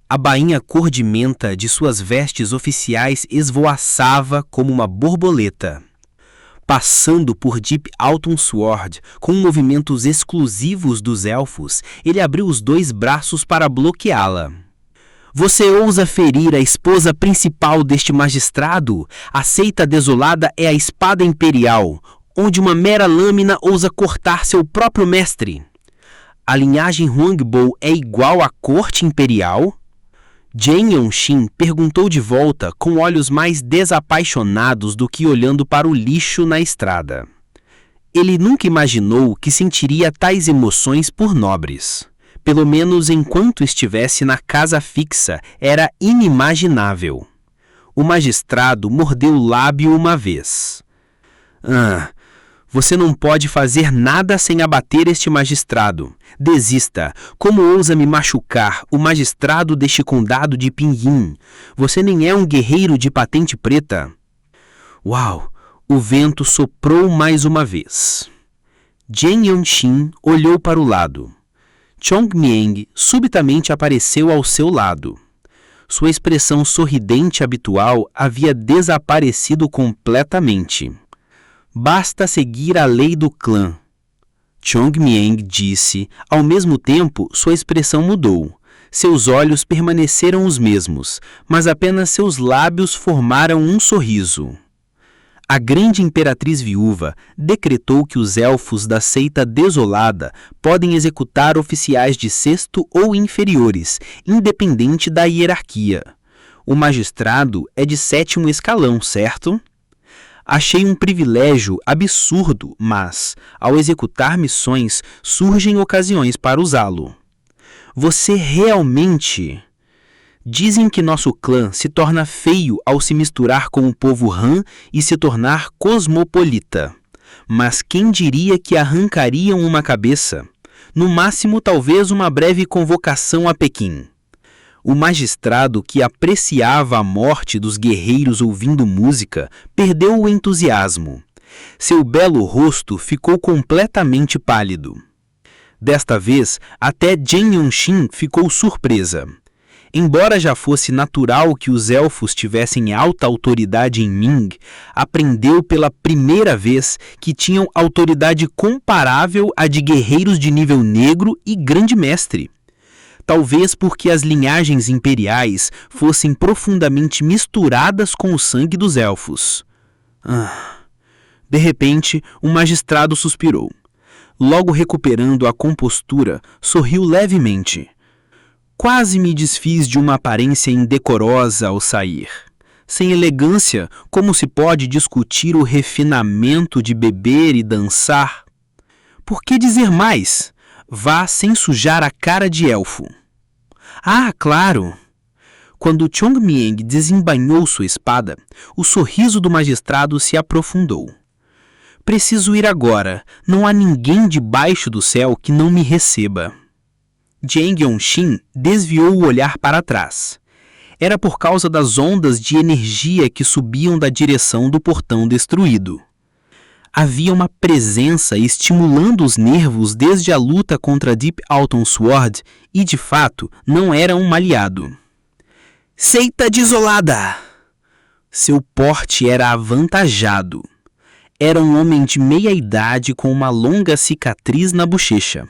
D: A bainha cor de menta de suas vestes oficiais esvoaçava como uma borboleta. Passando por Deep Auron Sword, com movimentos exclusivos dos elfos, ele abriu os 2 braços para bloqueá-la. Você ousa ferir a esposa principal deste magistrado? A seita desolada é a espada imperial, onde uma mera lâmina ousa cortar seu próprio mestre. A linhagem Huangbo é igual à corte imperial? Jen Yong-shin perguntou de volta com olhos mais desapaixonados do que olhando para o lixo na estrada. Ele nunca imaginou que sentiria tais emoções por nobres. Pelo menos enquanto estivesse na casa fixa, era inimaginável. O magistrado mordeu o lábio uma vez. Você não pode fazer nada sem abater este magistrado. Desista. Como ousa me machucar, o magistrado deste condado de Pinyin? Você nem é um guerreiro de patente preta. Uau! O vento soprou mais uma vez. Jen Yong-shin olhou para o lado. Chong Mieng subitamente apareceu ao seu lado. Sua expressão sorridente habitual havia desaparecido completamente. Basta seguir a lei do clã. Chong Mieng disse. Ao mesmo tempo, sua expressão mudou. Seus olhos permaneceram os mesmos, mas apenas seus lábios formaram um sorriso. A grande imperatriz viúva decretou que os elfos da seita desolada podem executar oficiais de 6º ou inferiores, independente da hierarquia. O magistrado é de 7º escalão, certo? Achei um privilégio absurdo, mas, ao executar missões, surgem ocasiões para usá-lo. Você realmente... Dizem que nosso clã se torna feio ao se misturar com o povo Han e se tornar cosmopolita. Mas quem diria que arrancariam uma cabeça? No máximo, talvez uma breve convocação a Pequim. O magistrado, que apreciava a morte dos guerreiros ouvindo música, perdeu o entusiasmo. Seu belo rosto ficou completamente pálido. Desta vez, até Jen Yong-shin ficou surpresa. Embora já fosse natural que os elfos tivessem alta autoridade em Ming, aprendeu pela primeira vez que tinham autoridade comparável à de guerreiros de nível negro e grande mestre. Talvez porque as linhagens imperiais fossem profundamente misturadas com o sangue dos elfos. De repente, o magistrado suspirou. Logo recuperando a compostura, sorriu levemente. Quase me desfiz de uma aparência indecorosa ao sair. Sem elegância, como se pode discutir o refinamento de beber e dançar? Por que dizer mais? Vá sem sujar a cara de elfo. Ah, claro! Quando Chong Mieng desembainhou sua espada, o sorriso do magistrado se aprofundou. Preciso ir agora. Não há ninguém debaixo do céu que não me receba. Jen Yong-shin desviou o olhar para trás. Era por causa das ondas de energia que subiam da direção do portão destruído. Havia uma presença estimulando os nervos desde a luta contra Deep Auron Sword e, de fato, não era um aliado. Seita desolada! Seu porte era avantajado. Era um homem de meia-idade com uma longa cicatriz na bochecha.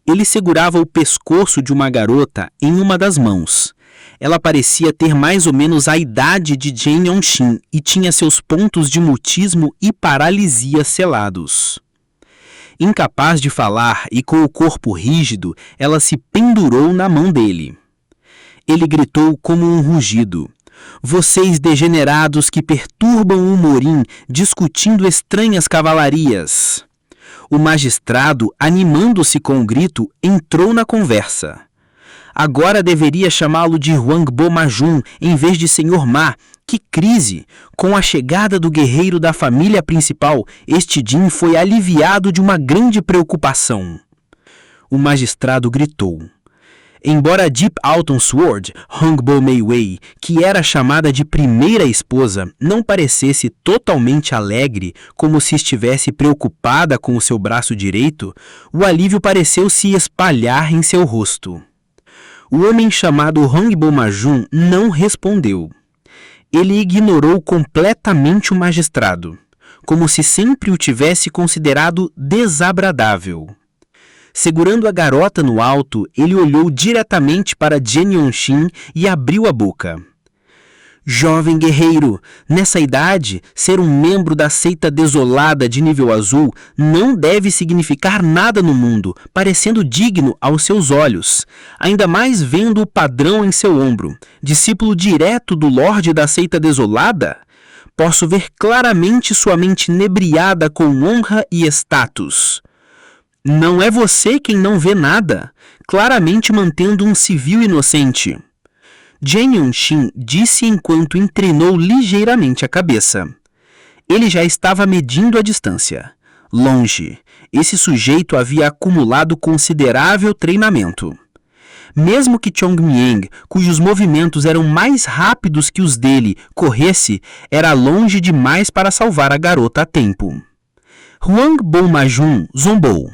D: Ele segurava o pescoço de uma garota em uma das mãos. Ela parecia ter mais ou menos a idade de Jane Yong-shin e tinha seus pontos de mutismo e paralisia selados. Incapaz de falar e com o corpo rígido, ela se pendurou na mão dele. Ele gritou como um rugido: "Vocês degenerados que perturbam o morim discutindo estranhas cavalarias!" O magistrado, animando-se com o grito, entrou na conversa. Agora deveria chamá-lo de Hwangbo Majun em vez de Sr. Ma. Que crise! Com a chegada do guerreiro da família principal, este Jin foi aliviado de uma grande preocupação. O magistrado gritou. Embora Deep Alton Sword, Hwangbo Meiwei, que era chamada de primeira esposa, não parecesse totalmente alegre, como se estivesse preocupada com o seu braço direito, o alívio pareceu se espalhar em seu rosto. O homem chamado Hwangbo Majun não respondeu. Ele ignorou completamente o magistrado, como se sempre o tivesse considerado desagradável. Segurando a garota no alto, ele olhou diretamente para Jane Yong-shin e abriu a boca. Jovem guerreiro, nessa idade, ser um membro da seita desolada de nível azul não deve significar nada no mundo, parecendo digno aos seus olhos, ainda mais vendo o padrão em seu ombro, discípulo direto do Lorde da seita desolada. Posso ver claramente sua mente inebriada com honra e status. Não é você quem não vê nada, claramente mantendo um civil inocente. Jane Yong-shin disse enquanto inclinou ligeiramente a cabeça. Ele já estava medindo a distância. Longe, esse sujeito havia acumulado considerável treinamento. Mesmo que Chong Mieng, cujos movimentos eram mais rápidos que os dele, corresse, era longe demais para salvar a garota a tempo. Hwangbo Majun zombou.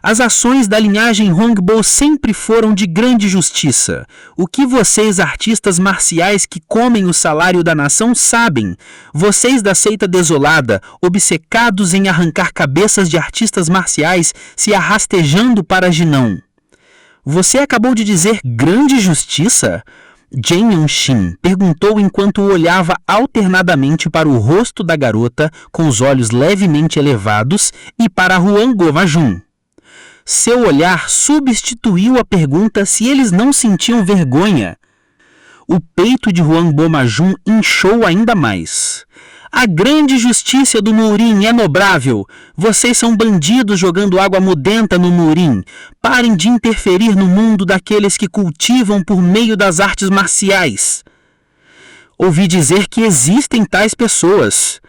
D: As ações da linhagem Hwangbo sempre foram de grande justiça. O que vocês, artistas marciais que comem o salário da nação, sabem? Vocês da seita desolada, obcecados em arrancar cabeças de artistas marciais, se arrastejando para Jinão. Você acabou de dizer grande justiça? Jane Yong-shin perguntou enquanto olhava alternadamente para o rosto da garota com os olhos levemente elevados e para Hwangbo Majun. Seu olhar substituiu a pergunta se eles não sentiam vergonha. O peito de Hwangbo Majun inchou ainda mais. A grande justiça do Murim é nobrável. Vocês são bandidos jogando água mudenta no Murim. Parem de interferir no mundo daqueles que cultivam por meio das artes marciais. Ouvi dizer que existem tais pessoas.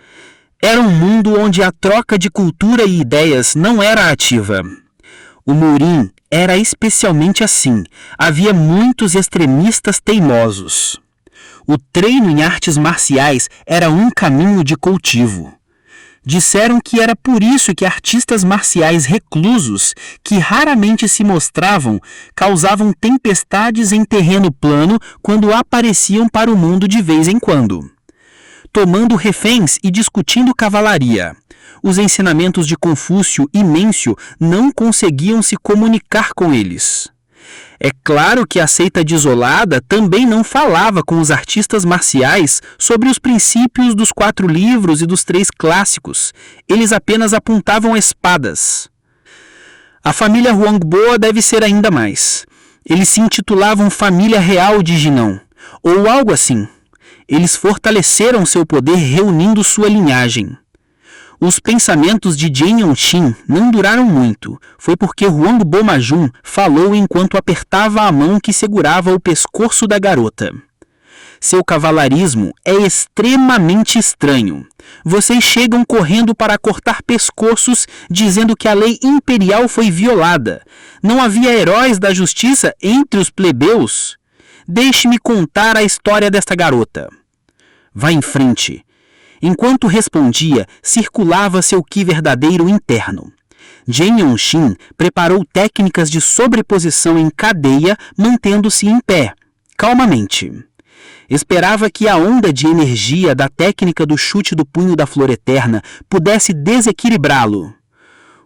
D: Era um mundo onde a troca de cultura e ideias não era ativa. O Murim era especialmente assim. Havia muitos extremistas teimosos. O treino em artes marciais era um caminho de cultivo. Disseram que era por isso que artistas marciais reclusos, que raramente se mostravam, causavam tempestades em terreno plano quando apareciam para o mundo de vez em quando. Tomando reféns e discutindo cavalaria. Os ensinamentos de Confúcio e Mêncio não conseguiam se comunicar com eles. É claro que a seita desolada também não falava com os artistas marciais sobre os princípios dos 4 livros e dos 3 clássicos. Eles apenas apontavam espadas. A família Hwangbo deve ser ainda mais. Eles se intitulavam Família Real de Jinão, ou algo assim. Eles fortaleceram seu poder reunindo sua linhagem. Os pensamentos de Jane Yong-shin não duraram muito. Foi porque Hwangbo Majun falou enquanto apertava a mão que segurava o pescoço da garota. Seu cavalarismo é extremamente estranho. Vocês chegam correndo para cortar pescoços, dizendo que a lei imperial foi violada. Não havia heróis da justiça entre os plebeus? Deixe-me contar a história desta garota. Vá em frente. Enquanto respondia, circulava seu ki verdadeiro interno. Jane Yong-shin preparou técnicas de sobreposição em cadeia, mantendo-se em pé, calmamente. Esperava que a onda de energia da técnica do chute do punho da flor eterna pudesse desequilibrá-lo.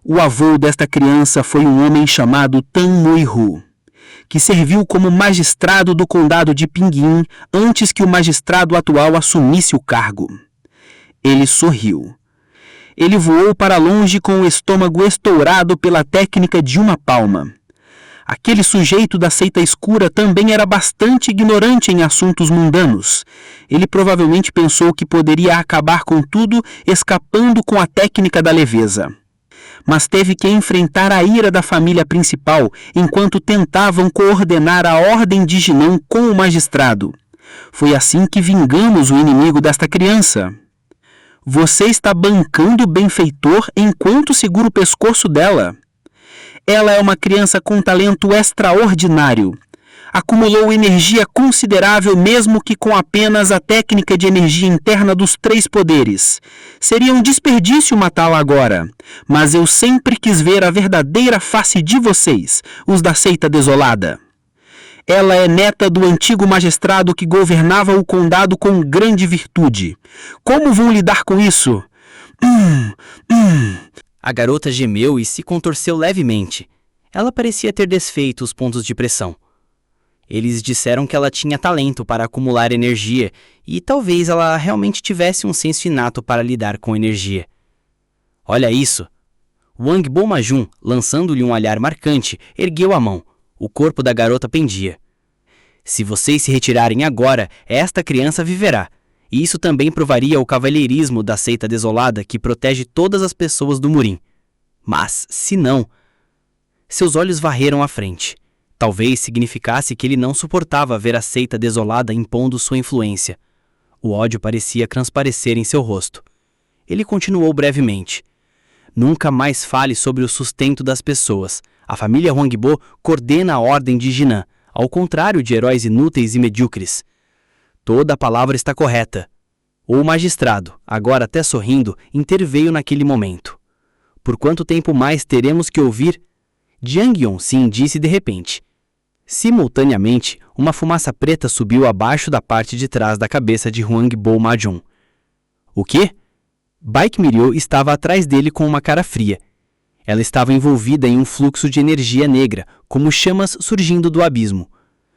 D: O avô desta criança foi um homem chamado Tan Muihu, que serviu como magistrado do condado de Pinyin antes que o magistrado atual assumisse o cargo. Ele sorriu. Ele voou para longe com o estômago estourado pela técnica de uma palma. Aquele sujeito da seita escura também era bastante ignorante em assuntos mundanos. Ele provavelmente pensou que poderia acabar com tudo escapando com a técnica da leveza. Mas teve que enfrentar a ira da família principal enquanto tentavam coordenar a ordem de Jinan com o magistrado. Foi assim que vingamos o inimigo desta criança. Você está bancando o benfeitor enquanto segura o pescoço dela. Ela é uma criança com talento extraordinário. Acumulou energia considerável mesmo que com apenas a técnica de energia interna dos 3 poderes. Seria um desperdício matá-la agora, mas eu sempre quis ver a verdadeira face de vocês, os da seita desolada. Ela é neta do antigo magistrado que governava o condado com grande virtude. Como vão lidar com isso?
B: A garota gemeu e se contorceu levemente. Ela parecia ter desfeito os pontos de pressão. Eles disseram que ela tinha talento para acumular energia e talvez ela realmente tivesse um senso inato para lidar com energia. Olha isso! Wangbo Majun, lançando-lhe um olhar marcante, ergueu a mão. O corpo da garota pendia. Se vocês se retirarem agora, esta criança viverá. E isso também provaria o cavalheirismo da seita desolada que protege todas as pessoas do Murim. Mas, se não... Seus olhos varreram à frente. Talvez significasse que ele não suportava ver a seita desolada impondo sua influência. O ódio parecia transparecer em seu rosto. Ele continuou brevemente. Nunca mais fale sobre o sustento das pessoas. A família Huangbo coordena a ordem de Jinan, ao contrário de heróis inúteis e medíocres. Toda a palavra está correta. O magistrado, agora até sorrindo, interveio naquele momento. Por quanto tempo mais teremos que ouvir? Jiang Yongxin disse de repente. Simultaneamente, uma fumaça preta subiu abaixo da parte de trás da cabeça de Huangbo Majun. O quê? Baek Mirio estava atrás dele com uma cara fria. Ela estava envolvida em um fluxo de energia negra, como chamas surgindo do abismo.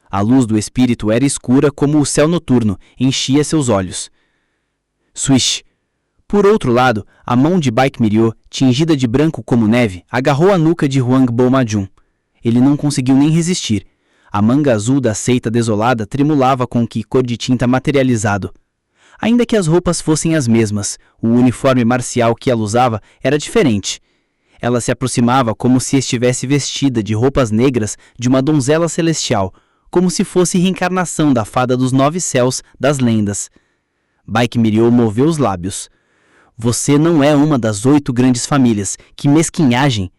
B: A luz do espírito era escura como o céu noturno, enchia seus olhos. Swish! Por outro lado, a mão de Baek Mirio, tingida de branco como neve, agarrou a nuca de Huangbo Majun. Ele não conseguiu nem resistir. A manga azul da seita desolada tremulava com que cor de tinta materializado. Ainda que as roupas fossem as mesmas, o uniforme marcial que ela usava era diferente. Ela se aproximava como se estivesse vestida de roupas negras de uma donzela celestial, como se fosse reencarnação da fada dos 9 céus das lendas. Baek Mirio moveu os lábios. Você não é uma das 8 grandes famílias. Que mesquinhagem!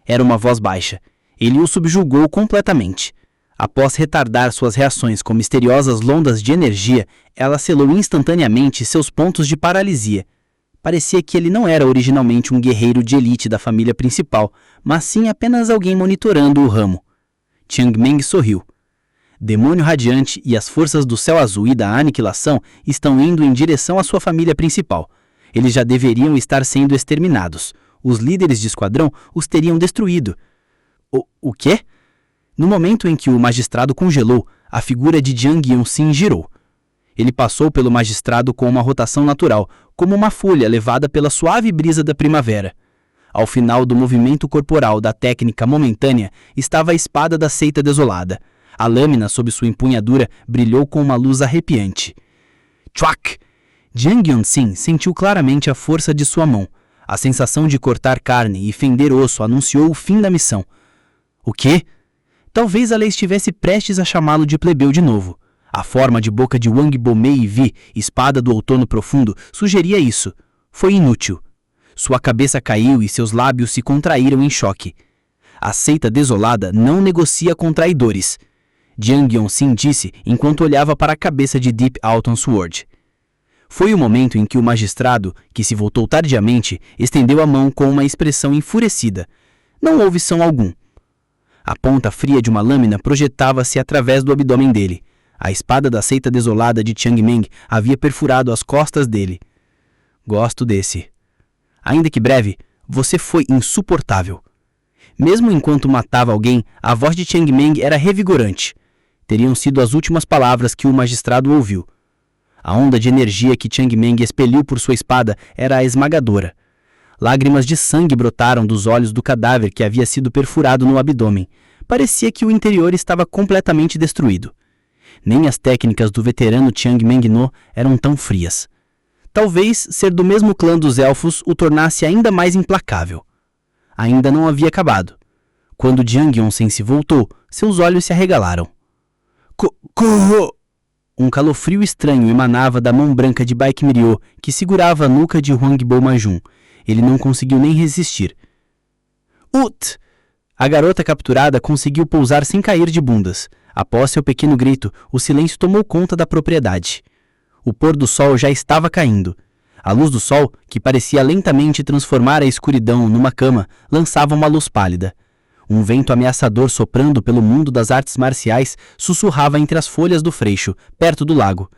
B: Era uma voz baixa. Ele o subjugou completamente. Após retardar suas reações com misteriosas ondas de energia, ela selou instantaneamente seus pontos de paralisia. Parecia que ele não era originalmente um guerreiro de elite da família principal, mas sim apenas alguém monitorando o ramo. Chiang Meng sorriu. Demônio Radiante e as forças do Céu Azul e da Aniquilação estão indo em direção à sua família principal. Eles já deveriam estar sendo exterminados. Os líderes de esquadrão os teriam destruído. O quê? No momento em que o magistrado congelou, a figura de Jiang Yongxin girou. Ele passou pelo magistrado com uma rotação natural, como uma folha levada pela suave brisa da primavera. Ao final do movimento corporal da técnica momentânea estava a espada da seita desolada. A lâmina sob sua empunhadura brilhou com uma luz arrepiante. Tchuac! Jiang Yongxin sentiu claramente a força de sua mão. A sensação de cortar carne e fender osso anunciou o fim da missão. O quê? Talvez a lei estivesse prestes a chamá-lo de plebeu de novo. A forma de boca de Wangbo Mei Vi, espada do outono profundo, sugeria isso. Foi inútil. Sua cabeça caiu e seus lábios se contraíram em choque. A seita desolada não negocia com traidores. Jiang Yongxin disse enquanto olhava para a cabeça de Deep Alton Sword. Foi o momento em que o magistrado, que se voltou tardiamente, estendeu a mão com uma expressão enfurecida. Não houve som algum. A ponta fria de uma lâmina projetava-se através do abdômen dele. A espada da seita desolada de Chang Meng havia perfurado as costas dele. Gosto desse. Ainda que breve, você foi insuportável. Mesmo enquanto matava alguém, a voz de Chang Meng era revigorante. Teriam sido as últimas palavras que o magistrado ouviu. A onda de energia que Chang Meng expeliu por sua espada era esmagadora. Lágrimas de sangue brotaram dos olhos do cadáver que havia sido perfurado no abdômen. Parecia que o interior estava completamente destruído. Nem as técnicas do veterano Chiang Meng-no eram tão frias. Talvez ser do mesmo clã dos elfos o tornasse ainda mais implacável. Ainda não havia acabado. Quando Jiang Yongchen se voltou, seus olhos se arregalaram. Corro! Um calofrio estranho emanava da mão branca de Baek Mirio, que segurava a nuca de Huangbo Majun. Ele não conseguiu nem resistir. Ut! A garota capturada conseguiu pousar sem cair de bundas. Após seu pequeno grito, o silêncio tomou conta da propriedade. O pôr do sol já estava caindo. A luz do sol, que parecia lentamente transformar a escuridão numa cama, lançava uma luz pálida. Um vento ameaçador soprando pelo mundo das artes marciais sussurrava entre as folhas do freixo, perto do lago.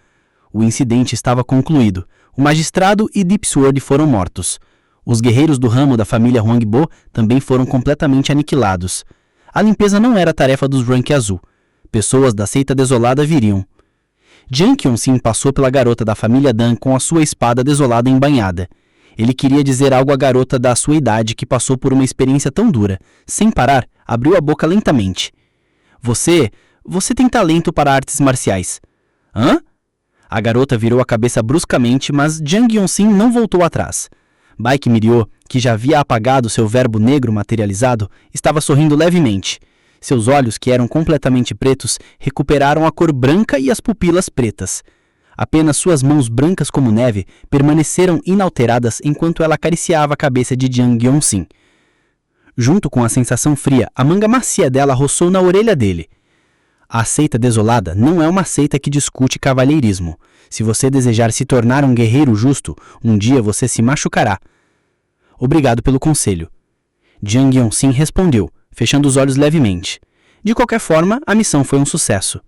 B: O incidente estava concluído. O magistrado e Deep Sword foram mortos. Os guerreiros do ramo da família Huangbo também foram completamente aniquilados. A limpeza não era tarefa dos Rank Azul. Pessoas da seita desolada viriam. Jiang Yongchen passou pela garota da família Dan com a sua espada desolada embainhada. Ele queria dizer algo à garota da sua idade que passou por uma experiência tão dura. Sem parar, abriu a boca lentamente. Você tem talento para artes marciais. Hã? A garota virou a cabeça bruscamente, mas Jiang Yongchen não voltou atrás. Baek Mirio, que já havia apagado seu verbo negro materializado, estava sorrindo levemente. Seus olhos, que eram completamente pretos, recuperaram a cor branca e as pupilas pretas. Apenas suas mãos brancas como neve permaneceram inalteradas enquanto ela acariciava a cabeça de Jiang Yongchen. Junto com a sensação fria, a manga macia dela roçou na orelha dele. A seita desolada não é uma seita que discute cavalheirismo. Se você desejar se tornar um guerreiro justo, um dia você se machucará. Obrigado pelo conselho. Jiang Yongchen respondeu, fechando os olhos levemente. De qualquer forma, a missão foi um sucesso.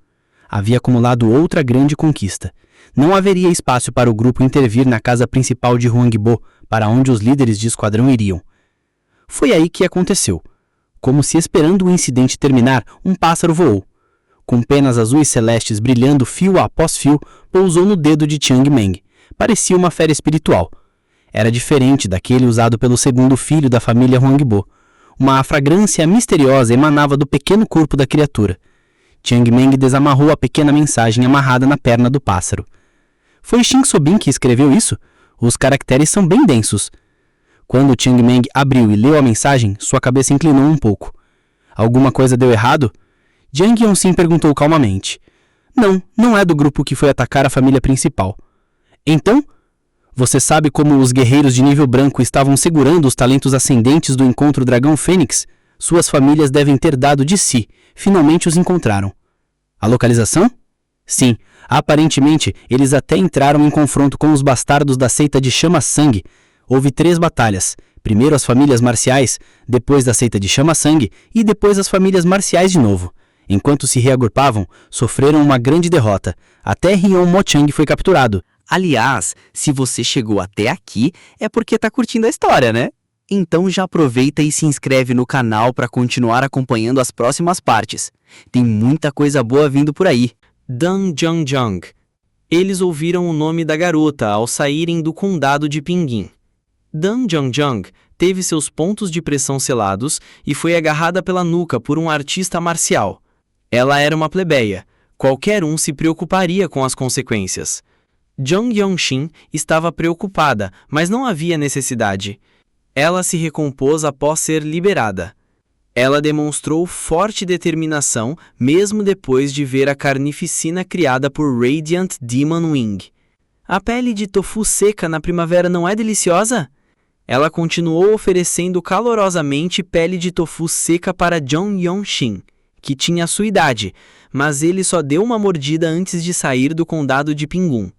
B: Havia acumulado outra grande conquista. Não haveria espaço para o grupo intervir na casa principal de Huangbo, para onde os líderes de esquadrão iriam. Foi aí que aconteceu. Como se esperando o incidente terminar, um pássaro voou. Com penas azuis celestes brilhando fio após fio, pousou no dedo de Chiang Meng. Parecia uma fera espiritual. Era diferente daquele usado pelo segundo filho da família Huangbo. Uma fragrância misteriosa emanava do pequeno corpo da criatura. Chiang Meng desamarrou a pequena mensagem amarrada na perna do pássaro. Foi Shin Sobin que escreveu isso? Os caracteres são bem densos. Quando Chiang Meng abriu e leu a mensagem, sua cabeça inclinou um pouco. Alguma coisa deu errado? Jiang Yongchen perguntou calmamente. Não é do grupo que foi atacar a família principal. Então, você sabe como os guerreiros de nível branco estavam segurando os talentos ascendentes do encontro Dragão Fênix? Suas famílias devem ter dado de si. Finalmente os encontraram. A localização? Sim, aparentemente eles até entraram em confronto com os bastardos da seita de Chama-Sangue. Houve 3 batalhas. Primeiro as famílias marciais, depois da seita de Chama-Sangue e depois as famílias marciais de novo. Enquanto se reagrupavam, sofreram uma grande derrota. Até Rion Mochang foi capturado.
A: Aliás, se você chegou até aqui, é porque tá curtindo a história, né? Então já aproveita e se inscreve no canal para continuar acompanhando as próximas partes. Tem muita coisa boa vindo por aí. Dan Jiang. Eles ouviram o nome da garota ao saírem do condado de Pinyin. Dan Jiang teve seus pontos de pressão selados e foi agarrada pela nuca por um artista marcial. Ela era uma plebeia. Qualquer um se preocuparia com as consequências. Jiang Yongchen estava preocupada, mas não havia necessidade. Ela se recompôs após ser liberada. Ela demonstrou forte determinação mesmo depois de ver a carnificina criada por Radiant Demon Wing. A pele de tofu seca na primavera não é deliciosa? Ela continuou oferecendo calorosamente pele de tofu seca para Jiang Yongchen, que tinha sua idade, mas ele só deu uma mordida antes de sair do condado de Pingun.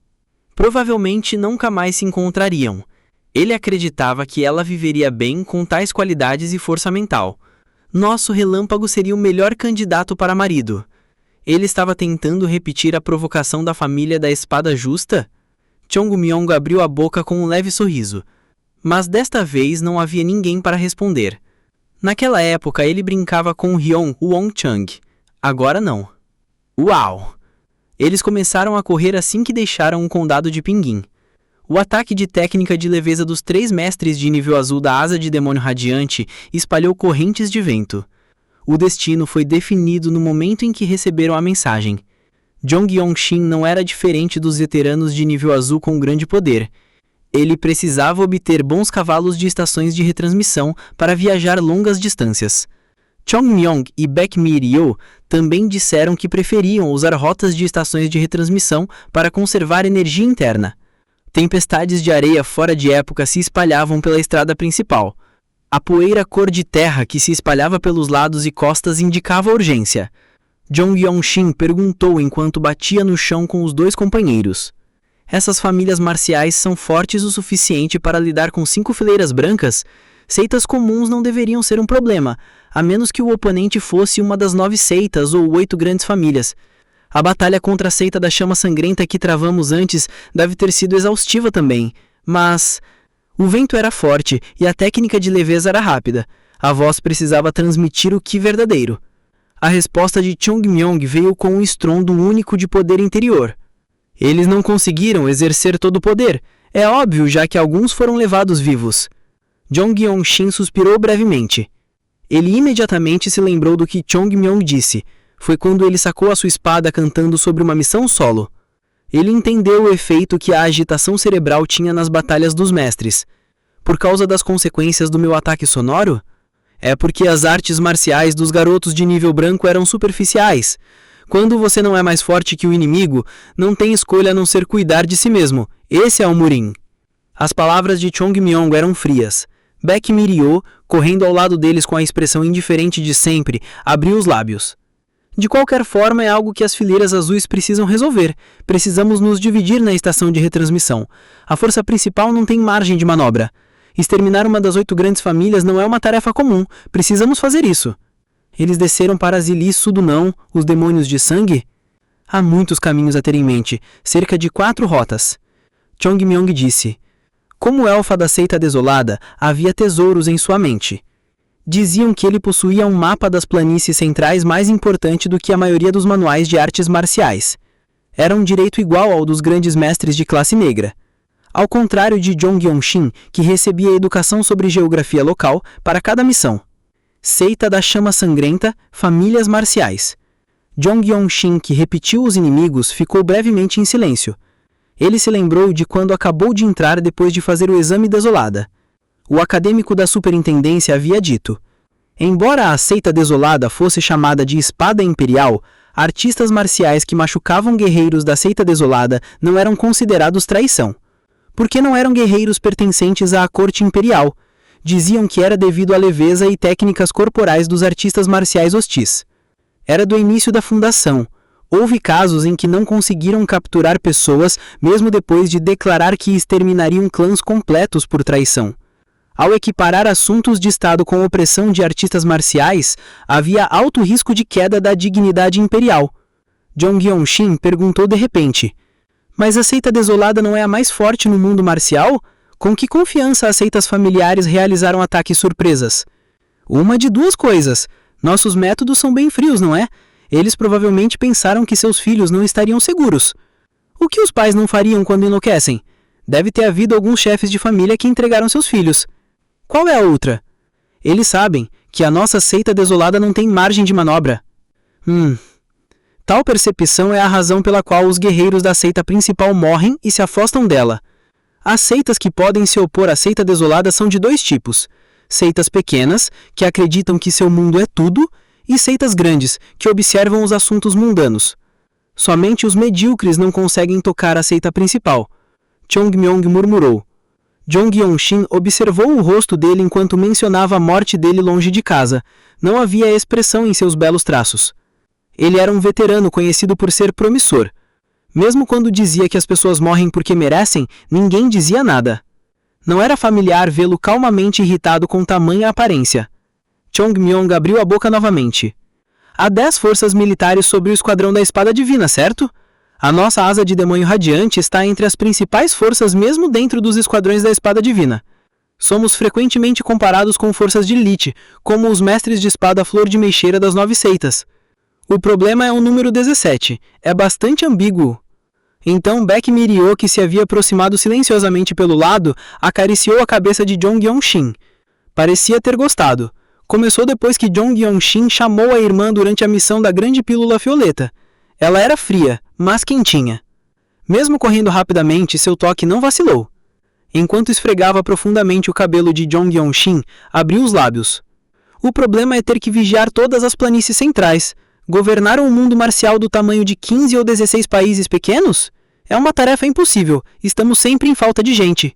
A: Provavelmente nunca mais se encontrariam. Ele acreditava que ela viveria bem com tais qualidades e força mental. Nosso relâmpago seria o melhor candidato para marido.
B: Ele estava tentando repetir a provocação da família da espada justa? Chongmyong abriu a boca com um leve sorriso. Mas desta vez não havia ninguém para responder. Naquela época ele brincava com Hyun Won-chang. Agora não. Uau! Eles começaram a correr assim que deixaram o condado de Pinguim. O ataque de técnica de leveza dos 3 mestres de nível azul da asa de demônio radiante espalhou correntes de vento. O destino foi definido no momento em que receberam a mensagem. Jong Yong-shin não era diferente dos veteranos de nível azul com grande poder. Ele precisava obter bons cavalos de estações de retransmissão para viajar longas distâncias. Chongmyong e Baek Mi-ryo também disseram que preferiam usar rotas de estações de retransmissão para conservar energia interna. Tempestades de areia fora de época se espalhavam pela estrada principal. A poeira cor de terra que se espalhava pelos lados e costas indicava urgência. Jong Yong-shin perguntou enquanto batia no chão com os 2 companheiros. Essas famílias marciais são fortes o suficiente para lidar com 5 fileiras brancas? Seitas comuns não deveriam ser um problema, a menos que o oponente fosse uma das 9 seitas ou 8 grandes famílias. A batalha contra a seita da chama sangrenta que travamos antes deve ter sido exaustiva também, mas... O vento era forte e a técnica de leveza era rápida. A voz precisava transmitir o que verdadeiro. A resposta de Chongmyong veio com um estrondo único de poder interior. Eles não conseguiram exercer todo o poder. É óbvio, já que alguns foram levados vivos. Jong Yong-shin suspirou brevemente. Ele imediatamente se lembrou do que Chongmyong disse. Foi quando ele sacou a sua espada cantando sobre uma missão solo. Ele entendeu o efeito que a agitação cerebral tinha nas batalhas dos mestres. Por causa das consequências do meu ataque sonoro? É porque as artes marciais dos garotos de nível branco eram superficiais. Quando você não é mais forte que o inimigo, não tem escolha a não ser cuidar de si mesmo. Esse é o Murin. As palavras de Chongmyong eram frias. Baek Mi-ryo, correndo ao lado deles com a expressão indiferente de sempre, abriu os lábios. De qualquer forma, é algo que as fileiras azuis precisam resolver. Precisamos nos dividir na estação de retransmissão. A força principal não tem margem de manobra. Exterminar uma das 8 grandes famílias não é uma tarefa comum. Precisamos fazer isso. Eles desceram para Zili Sudunão, os demônios de sangue? Há muitos caminhos a ter em mente, cerca de 4 rotas. Chongmyong disse. Como elfa da seita desolada, havia tesouros em sua mente. Diziam que ele possuía um mapa das planícies centrais mais importante do que a maioria dos manuais de artes marciais. Era um direito igual ao dos grandes mestres de classe negra. Ao contrário de Jong Yong-shin, que recebia educação sobre geografia local para cada missão. Seita da chama sangrenta, famílias marciais. Jong Yong-shin, que repetiu os inimigos, ficou brevemente em silêncio. Ele se lembrou de quando acabou de entrar depois de fazer o exame desolada. O acadêmico da superintendência havia dito. Embora a seita desolada fosse chamada de Espada Imperial, artistas marciais que machucavam guerreiros da seita desolada não eram considerados traição. Porque não eram guerreiros pertencentes à corte imperial. Diziam que era devido à leveza e técnicas corporais dos artistas marciais hostis. Era do início da fundação. Houve casos em que não conseguiram capturar pessoas mesmo depois de declarar que exterminariam clãs completos por traição. Ao equiparar assuntos de Estado com opressão de artistas marciais, havia alto risco de queda da dignidade imperial. Jong Yong-shin perguntou de repente. Mas a seita desolada não é a mais forte no mundo marcial? Com que confiança as seitas familiares realizaram ataques surpresas? Uma de 2 coisas. Nossos métodos são bem frios, não é? Eles provavelmente pensaram que seus filhos não estariam seguros. O que os pais não fariam quando enlouquecem? Deve ter havido alguns chefes de família que entregaram seus filhos. Qual é a outra? Eles sabem que a nossa seita desolada não tem margem de manobra. Tal percepção é a razão pela qual os guerreiros da seita principal morrem e se afastam dela. As seitas que podem se opor à seita desolada são de 2 tipos. Seitas pequenas, que acreditam que seu mundo é tudo, e seitas grandes, que observam os assuntos mundanos. Somente os medíocres não conseguem tocar a seita principal. Chongmyong murmurou. Jong Yong-shin observou o rosto dele enquanto mencionava a morte dele longe de casa. Não havia expressão em seus belos traços. Ele era um veterano conhecido por ser promissor. Mesmo quando dizia que as pessoas morrem porque merecem, ninguém dizia nada. Não era familiar vê-lo calmamente irritado com tamanha aparência. Chongmyong abriu a boca novamente.
E: Há 10 forças militares sobre o Esquadrão da Espada Divina, certo? A nossa asa de demônio radiante está entre as principais forças mesmo dentro dos esquadrões da Espada Divina. Somos frequentemente comparados com forças de elite, como os mestres de espada flor de meixeira das 9 seitas. O problema é o número 17, é bastante ambíguo. Então Baek Mirio, que se havia aproximado silenciosamente pelo lado, acariciou a cabeça de Jong Yong-shin. Parecia ter gostado. Começou depois que Jong Yong-shin chamou a irmã durante a missão da Grande Pílula Violeta. Ela era fria, mas quentinha. Mesmo correndo rapidamente, seu toque não vacilou. Enquanto esfregava profundamente o cabelo de Jong Yong-shin, abriu os lábios. O problema é ter que vigiar todas as planícies centrais. Governar um mundo marcial do tamanho de 15 ou 16 países pequenos? É uma tarefa impossível, estamos sempre em falta de gente.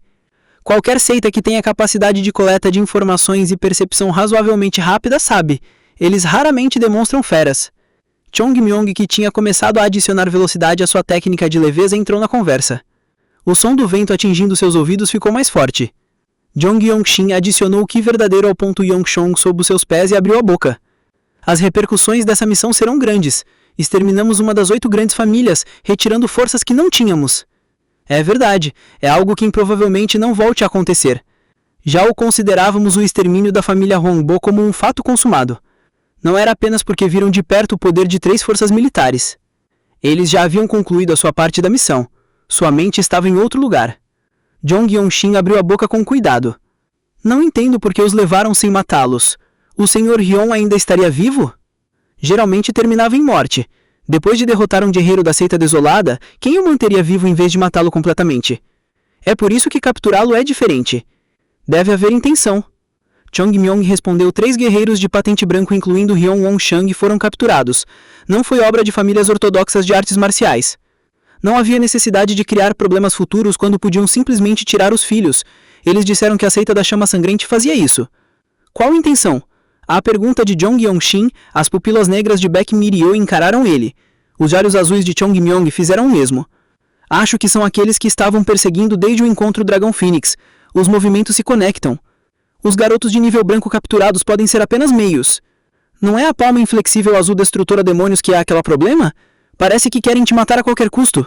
E: Qualquer seita que tenha capacidade de coleta de informações e percepção razoavelmente rápida sabe, eles raramente demonstram feras. Chong Myong, que tinha começado a adicionar velocidade à sua técnica de leveza, entrou na conversa. O som do vento atingindo seus ouvidos ficou mais forte. Jong Yong-shin adicionou o Ki verdadeiro ao ponto Yongshong sob os seus pés e abriu a boca. As repercussões dessa missão serão grandes. Exterminamos uma das 8 grandes famílias, retirando forças que não tínhamos. É verdade, é algo que provavelmente não volte a acontecer. Já o considerávamos o extermínio da família Hongbo como um fato consumado. Não era apenas porque viram de perto o poder de 3 forças militares. Eles já haviam concluído a sua parte da missão. Sua mente estava em outro lugar. Jong Yong-shin abriu a boca com cuidado. Não entendo por que os levaram sem matá-los. O Sr. Hyun ainda estaria vivo? Geralmente terminava em morte. Depois de derrotar um guerreiro da seita desolada, quem o manteria vivo em vez de matá-lo completamente? É por isso que capturá-lo é diferente. Deve haver intenção. Chong Myong respondeu. 3 guerreiros de patente branco, incluindo Hyun Won-chang, foram capturados. Não foi obra de famílias ortodoxas de artes marciais. Não havia necessidade de criar problemas futuros quando podiam simplesmente tirar os filhos. Eles disseram que a seita da chama sangrente fazia isso. Qual intenção? À pergunta de Jong Yong-shin, as pupilas negras de Baek Mirio encararam ele. Os olhos azuis de Chong Myong fizeram o mesmo. Acho que são aqueles que estavam perseguindo desde o encontro Dragão Fênix. Os movimentos se conectam. Os garotos de nível branco capturados podem ser apenas meios. Não é a palma inflexível azul destrutora demônios que há aquele problema? Parece que querem te matar a qualquer custo.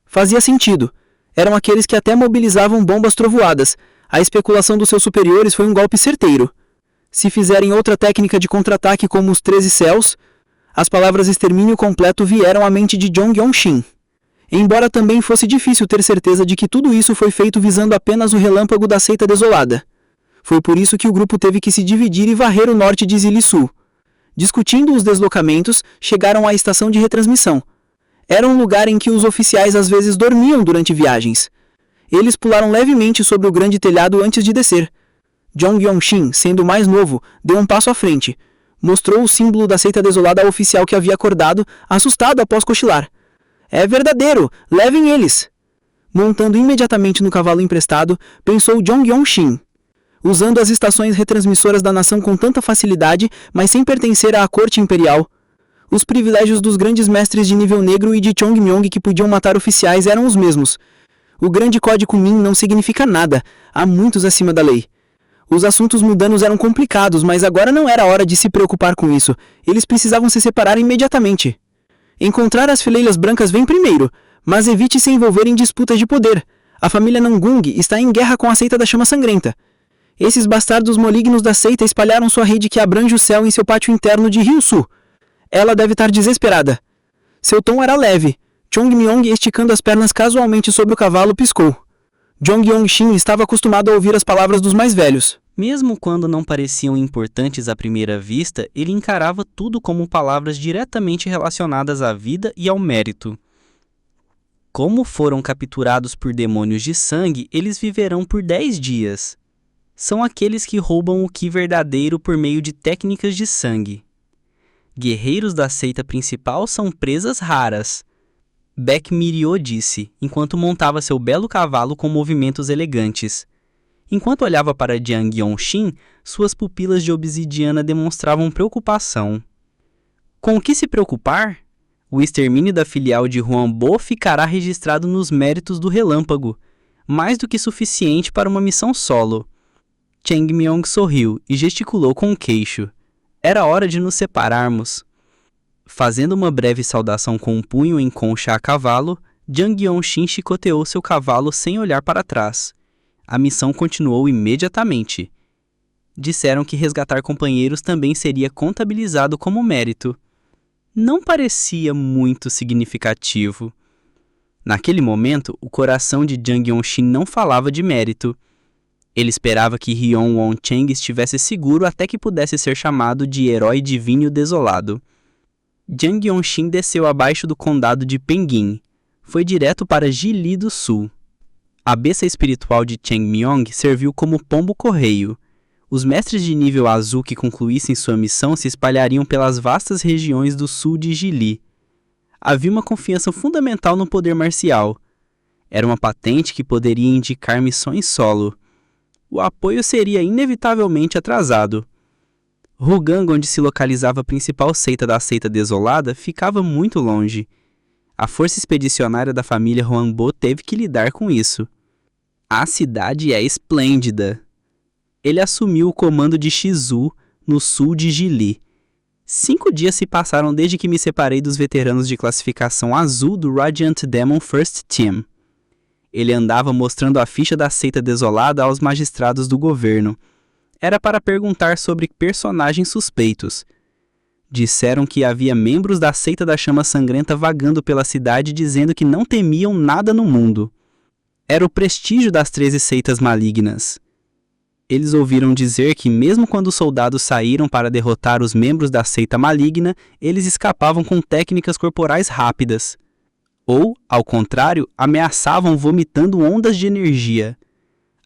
E: Fazia sentido. Eram aqueles que até mobilizavam bombas trovoadas. A especulação dos seus superiores foi um golpe certeiro. Se fizerem outra técnica de contra-ataque como os 13 céus, as palavras extermínio completo vieram à mente de Jong Yong-shin. Embora também fosse difícil ter certeza de que tudo isso foi feito visando apenas o relâmpago da seita desolada. Foi por isso que o grupo teve que se dividir e varrer o norte de Zilisu. Discutindo os deslocamentos, chegaram à estação de retransmissão. Era um lugar em que os oficiais às vezes dormiam durante viagens. Eles pularam levemente sobre o grande telhado antes de descer. Jong Yong-shin, sendo o mais novo, deu um passo à frente. Mostrou o símbolo da seita desolada ao oficial que havia acordado, assustado após cochilar. É verdadeiro! Levem eles! Montando imediatamente no cavalo emprestado, pensou Jong Yong-shin. Usando as estações retransmissoras da nação com tanta facilidade, mas sem pertencer à corte imperial. Os privilégios dos grandes mestres de nível negro e de Chong Myong que podiam matar oficiais eram os mesmos. O grande código Min não significa nada, há muitos acima da lei. Os assuntos mundanos eram complicados, mas agora não era hora de se preocupar com isso. Eles precisavam se separar imediatamente. Encontrar as fileiras brancas vem primeiro, mas evite se envolver em disputas de poder. A família Nangung está em guerra com a seita da chama sangrenta. Esses bastardos malignos da seita espalharam sua rede que abrange o céu em seu pátio interno de Ryusu. Ela deve estar desesperada. Seu tom era leve. Chong Myong, esticando as pernas casualmente sobre o cavalo, piscou. Jong Yong-shin estava acostumado a ouvir as palavras dos mais velhos.
B: Mesmo quando não pareciam importantes à primeira vista, ele encarava tudo como palavras diretamente relacionadas à vida e ao mérito. Como foram capturados por demônios de sangue, eles viverão por 10 dias. São aqueles que roubam o Ki verdadeiro por meio de técnicas de sangue. Guerreiros da seita principal são presas raras. Baek Mirio disse, enquanto montava seu belo cavalo com movimentos elegantes. Enquanto olhava para Jang Yong-shin, suas pupilas de obsidiana demonstravam preocupação. Com o que se preocupar? O extermínio da filial de Huangbo ficará registrado nos méritos do relâmpago, mais do que suficiente para uma missão solo. Chang Myong sorriu e gesticulou com o queixo. Era hora de nos separarmos.
A: Fazendo uma breve saudação com um punho em concha a cavalo, Jang Yong-shin chicoteou seu cavalo sem olhar para trás. A missão continuou imediatamente. Disseram que resgatar companheiros também seria contabilizado como mérito. Não parecia muito significativo. Naquele momento, o coração de Jang Yong-shin não falava de mérito. Ele esperava que Hyun Won-cheng estivesse seguro até que pudesse ser chamado de herói divino desolado. Jang Yong-shin desceu abaixo do condado de Penguin. Foi direto para Jili do Sul. A besta espiritual de Cheng Myong serviu como pombo-correio. Os mestres de nível azul que concluíssem sua missão se espalhariam pelas vastas regiões do sul de Jili. Havia uma confiança fundamental no poder marcial. Era uma patente que poderia indicar missões solo. O apoio seria inevitavelmente atrasado. Rugang, onde se localizava a principal seita da Seita Desolada, ficava muito longe. A força expedicionária da família Huangbo teve que lidar com isso. A cidade é esplêndida. Ele assumiu o comando de Shizu, no sul de Jili. 5 dias se passaram desde que me separei dos veteranos de classificação azul do Radiant Demon First Team. Ele andava mostrando a ficha da Seita Desolada aos magistrados do governo. Era para perguntar sobre personagens suspeitos. Disseram que havia membros da Seita da Chama Sangrenta vagando pela cidade dizendo que não temiam nada no mundo. Era o prestígio das 13 seitas malignas. Eles ouviram dizer que mesmo quando os soldados saíram para derrotar os membros da seita maligna, eles escapavam com técnicas corporais rápidas. Ou, ao contrário, ameaçavam vomitando ondas de energia.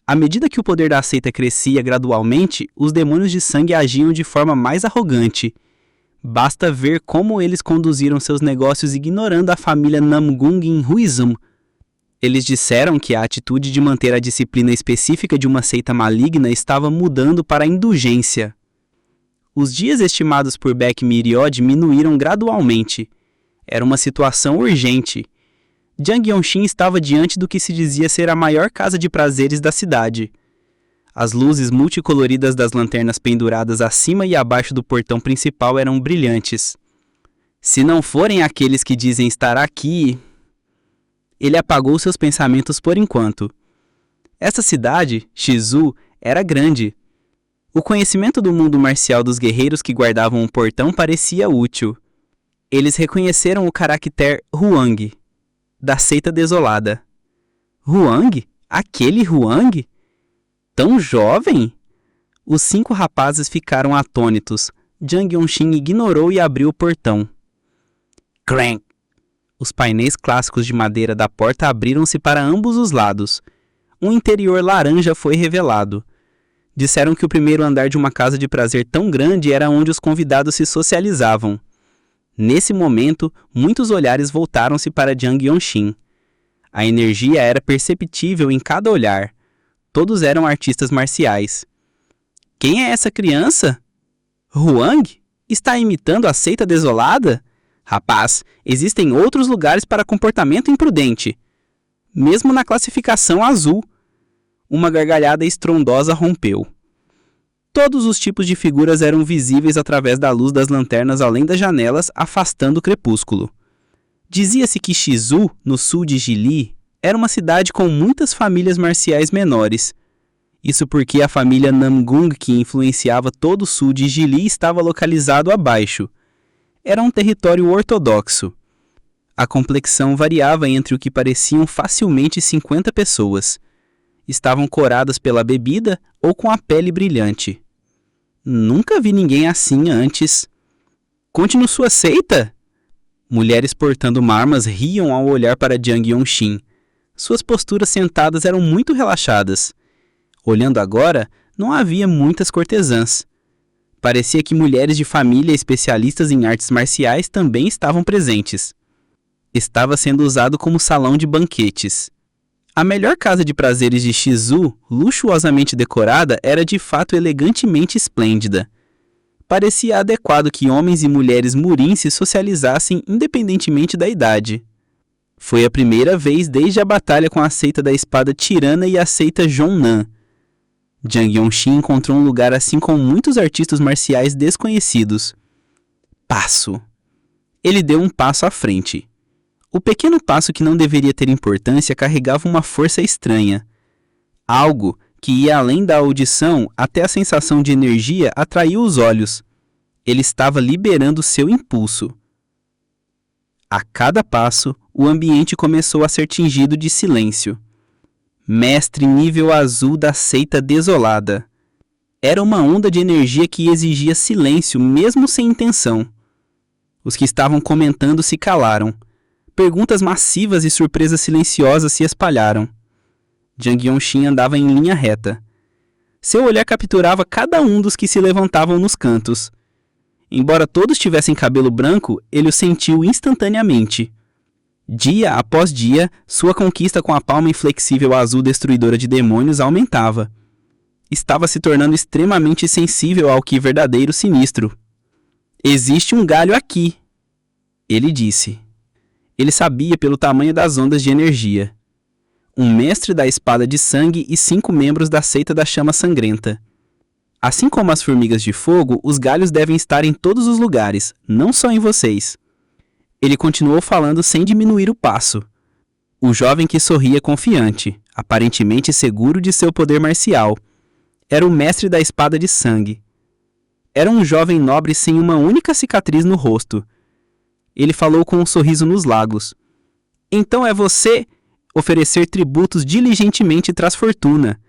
A: À medida que o poder da seita crescia gradualmente, os demônios de sangue agiam de forma mais arrogante. Basta ver como eles conduziram seus negócios ignorando a família Namgung em Huizum. Eles disseram que a atitude de manter a disciplina específica de uma seita maligna estava mudando para a indulgência. Os dias estimados por Baek Mirió diminuíram gradualmente. Era uma situação urgente. Jang Yong-shin estava diante do que se dizia ser a maior casa de prazeres da cidade. As luzes multicoloridas das lanternas penduradas acima e abaixo do portão principal eram brilhantes. Se não forem aqueles que dizem estar aqui... Ele apagou seus pensamentos por enquanto. Essa cidade, Shizu, era grande. O conhecimento do mundo marcial dos guerreiros que guardavam o portão parecia útil. Eles reconheceram o caractere Huang, da Seita Desolada. Huang? Aquele Huang? Tão jovem? Os 5 rapazes ficaram atônitos. Jang Yong-shin ignorou e abriu o portão. Crank! Os painéis clássicos de madeira da porta abriram-se para ambos os lados. Um interior laranja foi revelado. Disseram que o primeiro andar de uma casa de prazer tão grande era onde os convidados se socializavam. Nesse momento, muitos olhares voltaram-se para Jang Yong-shin. A energia era perceptível em cada olhar. Todos eram artistas marciais. Quem é essa criança? Huang? Está imitando a Seita Desolada? Rapaz, existem outros lugares para comportamento imprudente. Mesmo na classificação azul. Uma gargalhada estrondosa rompeu. Todos os tipos de figuras eram visíveis através da luz das lanternas além das janelas, afastando o crepúsculo. Dizia-se que Shizu, no sul de Jili, era uma cidade com muitas famílias marciais menores. Isso porque a família Namgung, que influenciava todo o sul de Jili, estava localizado abaixo. Era um território ortodoxo. A complexão variava entre o que pareciam facilmente 50 pessoas. Estavam coradas pela bebida ou com a pele brilhante. Nunca vi ninguém assim antes. Continue sua seita? Mulheres portando armas riam ao olhar para Jang Yong-shin. Suas posturas sentadas eram muito relaxadas. Olhando agora, não havia muitas cortesãs. Parecia que mulheres de família especialistas em artes marciais também estavam presentes. Estava sendo usado como salão de banquetes. A melhor casa de prazeres de Shizu, luxuosamente decorada, era de fato elegantemente esplêndida. Parecia adequado que homens e mulheres murins se socializassem independentemente da idade. Foi a primeira vez desde a batalha com a seita da espada tirana e a seita Jongnan. Jang Yong-shin encontrou um lugar assim com muitos artistas marciais desconhecidos. Passo.
D: Ele deu um passo à frente. O pequeno passo que não deveria ter importância carregava uma força estranha. Algo que ia além da audição até a sensação de energia atraiu os olhos. Ele estava liberando seu impulso. A cada passo, o ambiente começou a ser tingido de silêncio. Mestre nível azul da seita desolada. Era uma onda de energia que exigia silêncio mesmo sem intenção. Os que estavam comentando se calaram. Perguntas massivas e surpresas silenciosas se espalharam. Jang Yongxin andava em linha reta. Seu olhar capturava cada um dos que se levantavam nos cantos. Embora todos tivessem cabelo branco, ele o sentiu instantaneamente. Dia após dia, sua conquista com a palma inflexível azul destruidora de demônios aumentava. Estava se tornando extremamente sensível ao que verdadeiro sinistro. Existe um galho aqui, ele disse. Ele sabia pelo tamanho das ondas de energia. Um mestre da espada de sangue e 5 membros da seita da chama sangrenta. Assim como as formigas de fogo, os galhos devem estar em todos os lugares, não só em vocês. Ele continuou falando sem diminuir o passo. O jovem que sorria confiante, aparentemente seguro de seu poder marcial, era o mestre da espada de sangue. Era um jovem nobre sem uma única cicatriz no rosto. Ele falou com um sorriso nos lábios. Então é você oferecer tributos diligentemente traz fortuna.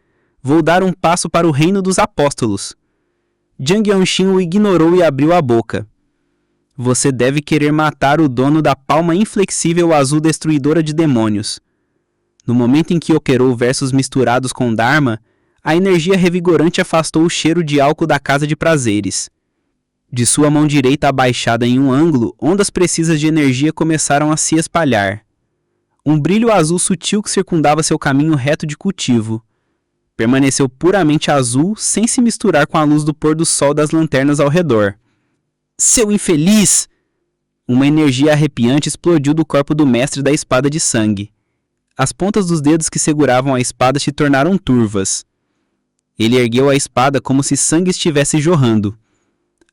D: Vou dar um passo para o reino dos apóstolos. Jang Yongxin o ignorou e abriu a boca. Você deve querer matar o dono da palma inflexível azul destruidora de demônios. No momento em que operou versos misturados com Dharma, a energia revigorante afastou o cheiro de álcool da casa de prazeres. De sua mão direita abaixada em um ângulo, ondas precisas de energia começaram a se espalhar. Um brilho azul sutil que circundava seu caminho reto de cultivo. Permaneceu puramente azul, sem se misturar com a luz do pôr do sol das lanternas ao redor. Seu infeliz! Uma energia arrepiante explodiu do corpo do mestre da espada de sangue. As pontas dos dedos que seguravam a espada se tornaram turvas. Ele ergueu a espada como se sangue estivesse jorrando.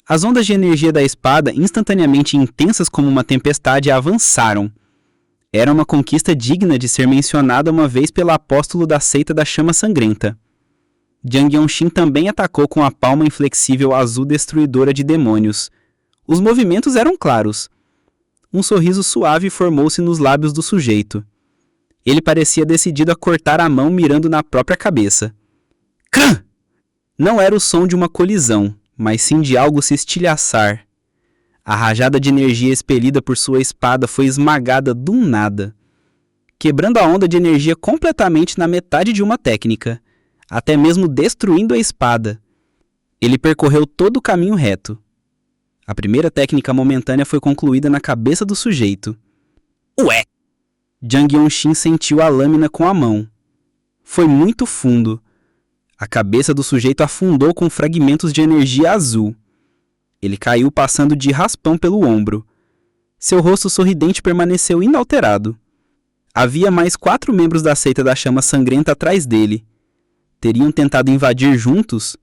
D: As ondas de energia da espada, instantaneamente intensas como uma tempestade, avançaram. Era uma conquista digna de ser mencionada uma vez pelo apóstolo da seita da chama sangrenta. Jang Yongxin também atacou com a palma inflexível azul destruidora de demônios. Os movimentos eram claros. Um sorriso suave formou-se nos lábios do sujeito. Ele parecia decidido a cortar a mão mirando na própria cabeça. Crã! Não era o som de uma colisão, mas sim de algo se estilhaçar. A rajada de energia expelida por sua espada foi esmagada do nada, quebrando a onda de energia completamente na metade de uma técnica, até mesmo destruindo a espada. Ele percorreu todo o caminho reto. A primeira técnica momentânea foi concluída na cabeça do sujeito. Ué! Jang Yongxin sentiu a lâmina com a mão. Foi muito fundo. A cabeça do sujeito afundou com fragmentos de energia azul. Ele caiu passando de raspão pelo ombro. Seu rosto sorridente permaneceu inalterado. Havia mais 4 membros da seita da chama sangrenta atrás dele. Teriam tentado invadir juntos?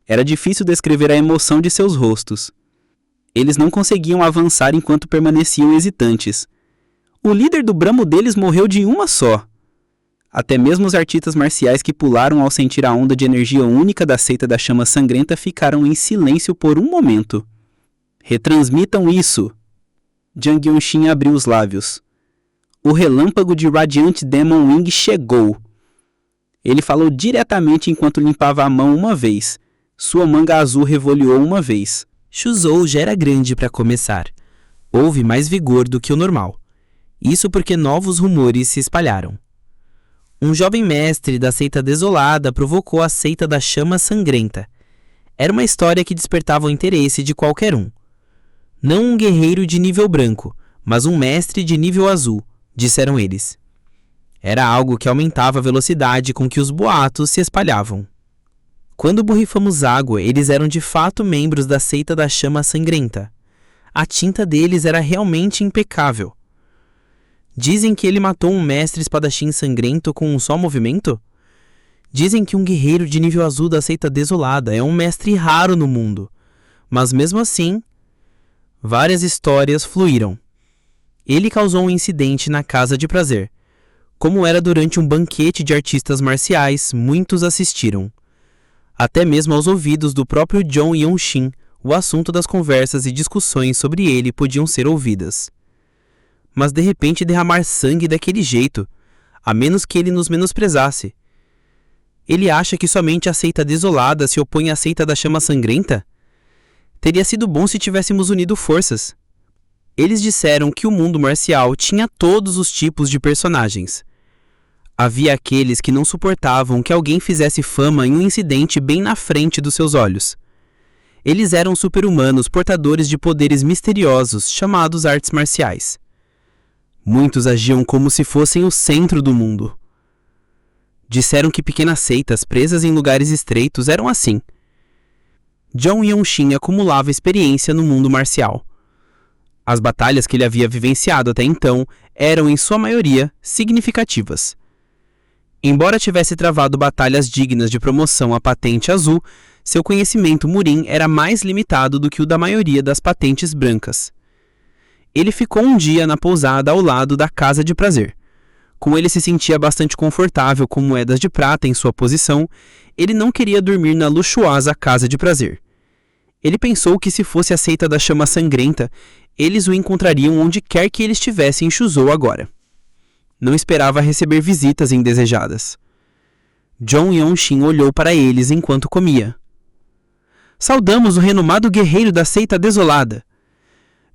D: Era difícil descrever a emoção de seus rostos. Eles não conseguiam avançar enquanto permaneciam hesitantes. O líder do bramo deles morreu de uma só. Até mesmo os artistas marciais que pularam ao sentir a onda de energia única da seita da chama sangrenta ficaram em silêncio por um momento. Retransmitam isso! Jang Yongxin abriu os lábios. O relâmpago de Radiant Demon Wing chegou. Ele falou diretamente enquanto limpava a mão uma vez. Sua manga azul revoleou uma vez.
B: Shuzhou já era grande para começar. Houve mais vigor do que o normal. Isso porque novos rumores se espalharam. Um jovem mestre da seita desolada provocou a seita da chama sangrenta. Era uma história que despertava o interesse de qualquer um. Não um guerreiro de nível branco, mas um mestre de nível azul, disseram eles. Era algo que aumentava a velocidade com que os boatos se espalhavam. Quando borrifamos água, eles eram de fato membros da seita da chama sangrenta. A tinta deles era realmente impecável. Dizem que ele matou um mestre espadachim sangrento com um só movimento? Dizem que um guerreiro de nível azul da seita desolada é um mestre raro no mundo. Mas mesmo assim, Várias histórias fluíram. Ele causou um incidente na Casa de Prazer. Como era durante um banquete de artistas marciais, muitos assistiram. Até mesmo aos ouvidos do próprio John Yong-shin, o assunto das conversas e discussões sobre ele podiam ser ouvidas. Mas de repente derramar sangue daquele jeito, a menos que ele nos menosprezasse. Ele acha que somente a seita desolada se opõe à seita da chama sangrenta? Teria sido bom se tivéssemos unido forças. Eles disseram que o mundo marcial tinha todos os tipos de personagens. Havia aqueles que não suportavam que alguém fizesse fama em um incidente bem na frente dos seus olhos. Eles eram super-humanos portadores de poderes misteriosos chamados artes marciais. Muitos agiam como se fossem o centro do mundo. Disseram que pequenas seitas presas em lugares estreitos eram assim. John Yong-shin acumulava experiência no mundo marcial. As batalhas que ele havia vivenciado até então eram, em sua maioria, significativas. Embora tivesse travado batalhas dignas de promoção à patente azul, seu conhecimento Murin era mais limitado do que o da maioria das patentes brancas. Ele ficou um dia na pousada ao lado da Casa de Prazer. Como ele se sentia bastante confortável com moedas de prata em sua posição, ele não queria dormir na luxuosa Casa de Prazer. Ele pensou que se fosse a seita da chama sangrenta, eles o encontrariam onde quer que ele estivesse em Shuzhou agora. Não esperava receber visitas indesejadas. John Yong-shin olhou para eles enquanto comia. Saudamos o renomado guerreiro da seita desolada.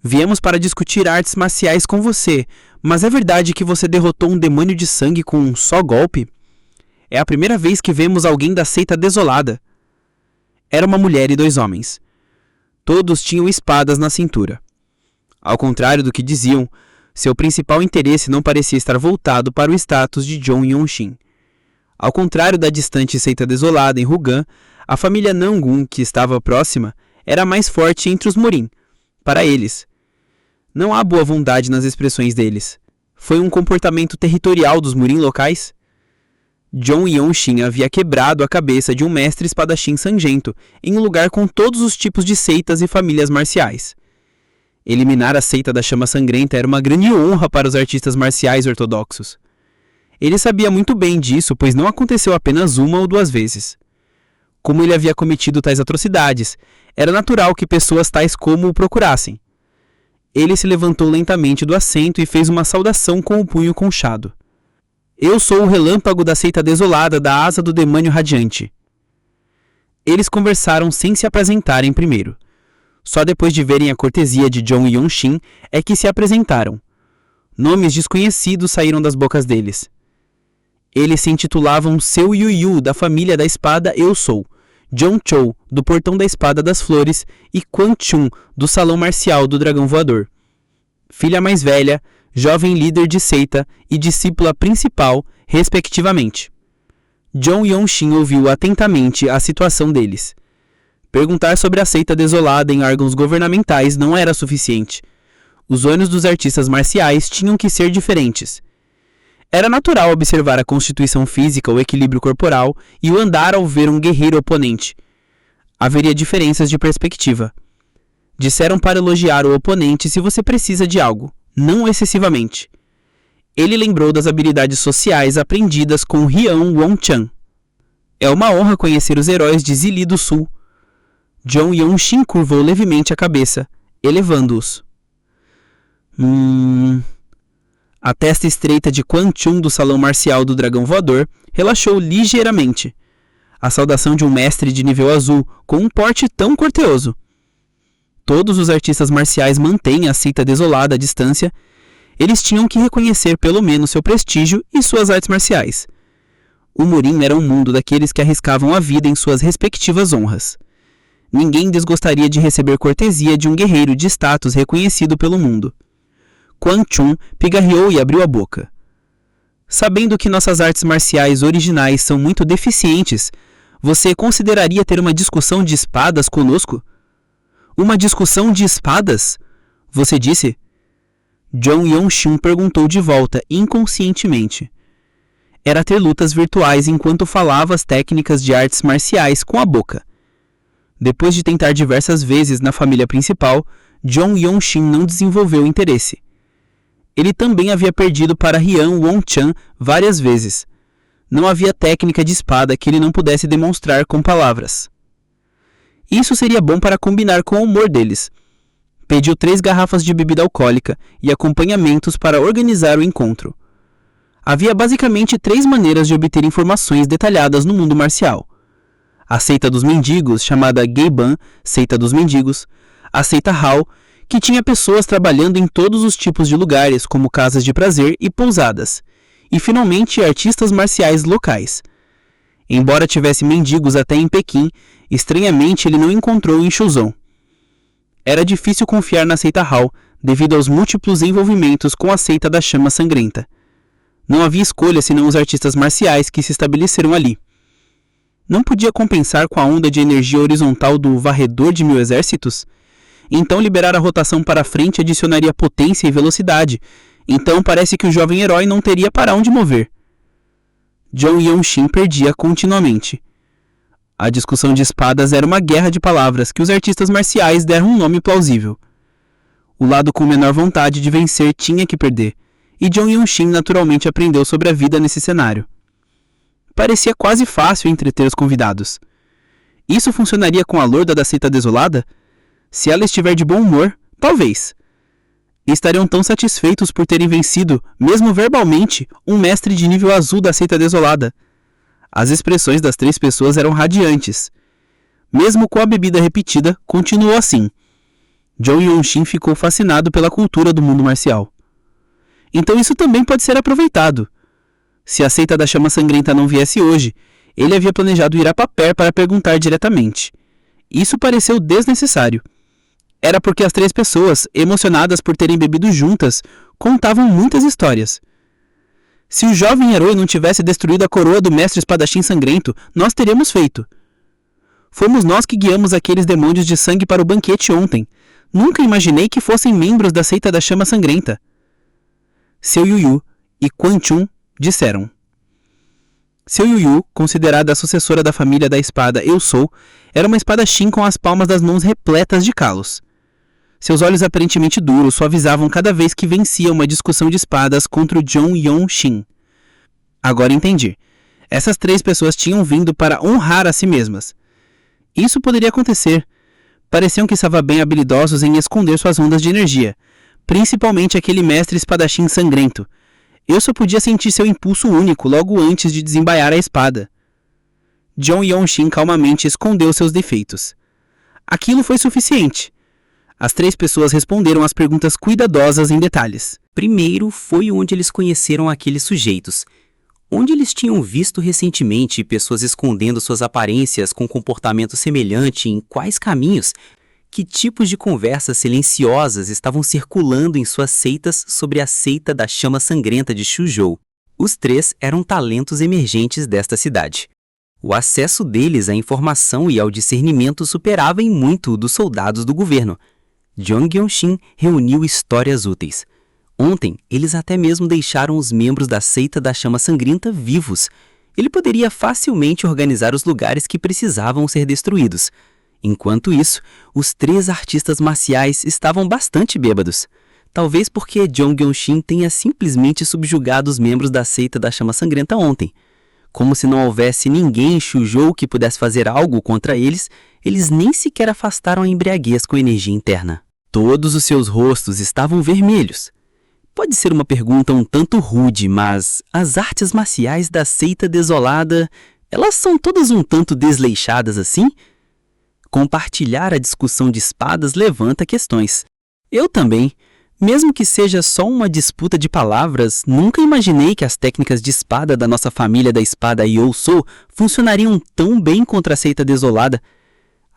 B: Viemos para discutir artes marciais com você, mas é verdade que você derrotou um demônio de sangue com um só golpe? É a primeira vez que vemos alguém da seita desolada. Era uma mulher e 2 homens. Todos tinham espadas na cintura. Ao contrário do que diziam, seu principal interesse não parecia estar voltado para o status de John Yong-shin. Ao contrário da distante seita desolada em Rugan, a família Nangun, que estava próxima, era mais forte entre os Murin. Para eles. Não há boa vontade nas expressões deles. Foi um comportamento territorial dos Murin locais. John Yong-shin havia quebrado a cabeça de um mestre espadachim sangrento em um lugar com todos os tipos de seitas e famílias marciais. Eliminar a seita da chama sangrenta era uma grande honra para os artistas marciais ortodoxos. Ele sabia muito bem disso, pois não aconteceu apenas 1 ou 2 vezes. Como ele havia cometido tais atrocidades, era natural que pessoas tais como o procurassem. Ele se levantou lentamente do assento e fez uma saudação com o punho conchado. Eu sou o relâmpago da seita desolada da asa do demônio radiante. Eles conversaram sem se apresentarem primeiro. Só depois de verem a cortesia de John Yong-shin é que se apresentaram. Nomes desconhecidos saíram das bocas deles. Eles se intitulavam Seu Yu, da família da espada Eu Sou, John Chou, do Portão da Espada das Flores, e Quan Chun, do Salão Marcial do Dragão Voador. Filha mais velha, jovem líder de seita e discípula principal, respectivamente. John Yong-shin ouviu atentamente a situação deles. Perguntar sobre a seita desolada em órgãos governamentais não era suficiente. Os olhos dos artistas marciais tinham que ser diferentes. Era natural observar a constituição física, o equilíbrio corporal e o andar ao ver um guerreiro oponente. Haveria diferenças de perspectiva. Disseram para elogiar o oponente se você precisa de algo, não excessivamente. Ele lembrou das habilidades sociais aprendidas com Rian Wong-chan. É uma honra conhecer os heróis de Zili do Sul. John Yong-shin curvou levemente a cabeça, elevando-os. A testa estreita de Quan Chun do Salão Marcial do Dragão Voador relaxou ligeiramente. A saudação de um mestre de nível azul com um porte tão corteoso. Todos os artistas marciais mantêm a seita desolada à distância. Eles tinham que reconhecer pelo menos seu prestígio e suas artes marciais. O Murin era um mundo daqueles que arriscavam a vida em suas respectivas honras. Ninguém desgostaria de receber cortesia de um guerreiro de status reconhecido pelo mundo. Quan Chun pigarreou e abriu a boca. Sabendo que nossas artes marciais originais são muito deficientes, você consideraria ter uma discussão de espadas conosco? Uma discussão de espadas? Você disse? John Yong-shin perguntou de volta, inconscientemente. Era ter lutas virtuais enquanto falava as técnicas de artes marciais com a boca. Depois de tentar diversas vezes na família principal,
E: Jong Yong-shin não desenvolveu interesse. Ele também havia perdido para Hyun Won-chan várias vezes. Não havia técnica de espada que ele não pudesse demonstrar com palavras. Isso seria bom para combinar com o humor deles. Pediu 3 garrafas de bebida alcoólica e acompanhamentos para organizar o encontro. Havia basicamente 3 maneiras de obter informações detalhadas no mundo marcial. A seita dos mendigos, chamada Geiban, seita dos mendigos. A seita Hao, que tinha pessoas trabalhando em todos os tipos de lugares, como casas de prazer e pousadas. E, finalmente, artistas marciais locais. Embora tivesse mendigos até em Pequim, estranhamente ele não encontrou em Shuzhou. Era difícil confiar na seita Hao, devido aos múltiplos envolvimentos com a seita da chama sangrenta. Não havia escolha senão os artistas marciais que se estabeleceram ali. Não podia compensar com a onda de energia horizontal do varredor de 1000 exércitos? Então liberar a rotação para frente adicionaria potência e velocidade. Então parece que o jovem herói não teria para onde mover. Jong Yong-shin perdia continuamente. A discussão de espadas era uma guerra de palavras que os artistas marciais deram um nome plausível. O lado com menor vontade de vencer tinha que perder, e Jong Yong-shin naturalmente aprendeu sobre a vida nesse cenário. Parecia quase fácil entreter os convidados. Isso funcionaria com a lorda da seita desolada? Se ela estiver de bom humor, talvez. Estariam tão satisfeitos por terem vencido, mesmo verbalmente, um mestre de nível azul da seita desolada. As expressões das 3 pessoas eram radiantes. Mesmo com a bebida repetida, continuou assim. Jong Yong-shin ficou fascinado pela cultura do mundo marcial. Então isso também pode ser aproveitado. Se a seita da chama sangrenta não viesse hoje, ele havia planejado ir a Paper para perguntar diretamente. Isso pareceu desnecessário. Era porque as 3 pessoas, emocionadas por terem bebido juntas, contavam muitas histórias. Se o jovem herói não tivesse destruído a coroa do mestre espadachim sangrento, nós teríamos feito. Fomos nós que guiamos aqueles demônios de sangue para o banquete ontem. Nunca imaginei que fossem membros da seita da chama sangrenta. Seu Yuyu e Quan Chun disseram. Seu Yuyu, considerada a sucessora da família da espada Eu Sou, era uma espadachim com as palmas das mãos repletas de calos. Seus olhos aparentemente duros suavizavam cada vez que vencia uma discussão de espadas contra o Jong Yong-shin. Agora entendi. Essas 3 pessoas tinham vindo para honrar a si mesmas. Isso poderia acontecer. Pareciam que estavam bem habilidosos em esconder suas ondas de energia, principalmente aquele mestre espadachim sangrento. Eu só podia sentir seu impulso único logo antes de desembaiar a espada. Jong Yong-shin calmamente escondeu seus defeitos. Aquilo foi suficiente. As 3 pessoas responderam às perguntas cuidadosas em detalhes.
B: Primeiro foi onde eles conheceram aqueles sujeitos. Onde eles tinham visto recentemente pessoas escondendo suas aparências com comportamento semelhante, em quais caminhos? Que tipos de conversas silenciosas estavam circulando em suas seitas sobre a seita da chama sangrenta de Shuzhou? Os 3 eram talentos emergentes desta cidade. O acesso deles à informação e ao discernimento superava em muito o dos soldados do governo. Jong Yong-shin reuniu histórias úteis. Ontem, eles até mesmo deixaram os membros da seita da chama sangrenta vivos. Ele poderia facilmente organizar os lugares que precisavam ser destruídos. Enquanto isso, os 3 artistas marciais estavam bastante bêbados. Talvez porque Jong Yong-shin tenha simplesmente subjugado os membros da seita da chama sangrenta ontem. Como se não houvesse ninguém em Shuzhou que pudesse fazer algo contra eles, eles nem sequer afastaram a embriaguez com energia interna. Todos os seus rostos estavam vermelhos. Pode ser uma pergunta um tanto rude, mas as artes marciais da seita desolada, elas são todas um tanto desleixadas assim? Compartilhar a discussão de espadas levanta questões. Eu também. Mesmo que seja só uma disputa de palavras, nunca imaginei que as técnicas de espada da nossa família da espada You Sou funcionariam tão bem contra a seita desolada.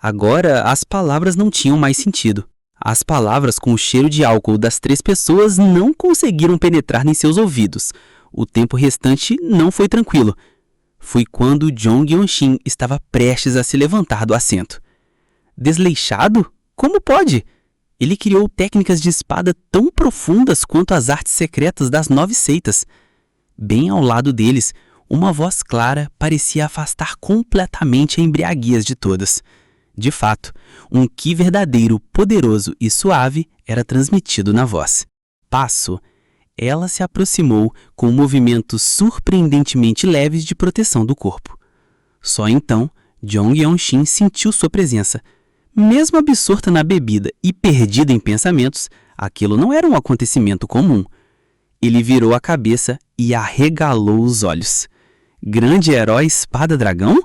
B: Agora, as palavras não tinham mais sentido. As palavras com o cheiro de álcool das 3 pessoas não conseguiram penetrar em seus ouvidos. O tempo restante não foi tranquilo. Foi quando Jong Yong-shin estava prestes a se levantar do assento. Desleixado? Como pode? Ele criou técnicas de espada tão profundas quanto as artes secretas das 9 seitas. Bem ao lado deles, uma voz clara parecia afastar completamente a embriaguez de todas. De fato, um ki verdadeiro, poderoso e suave era transmitido na voz. Passo. Ela se aproximou com movimentos surpreendentemente leves de proteção do corpo. Só então, Jong Yeon-shin sentiu sua presença. Mesmo absorta na bebida e perdida em pensamentos, aquilo não era um acontecimento comum. Ele virou a cabeça e arregalou os olhos. Grande herói espada-dragão?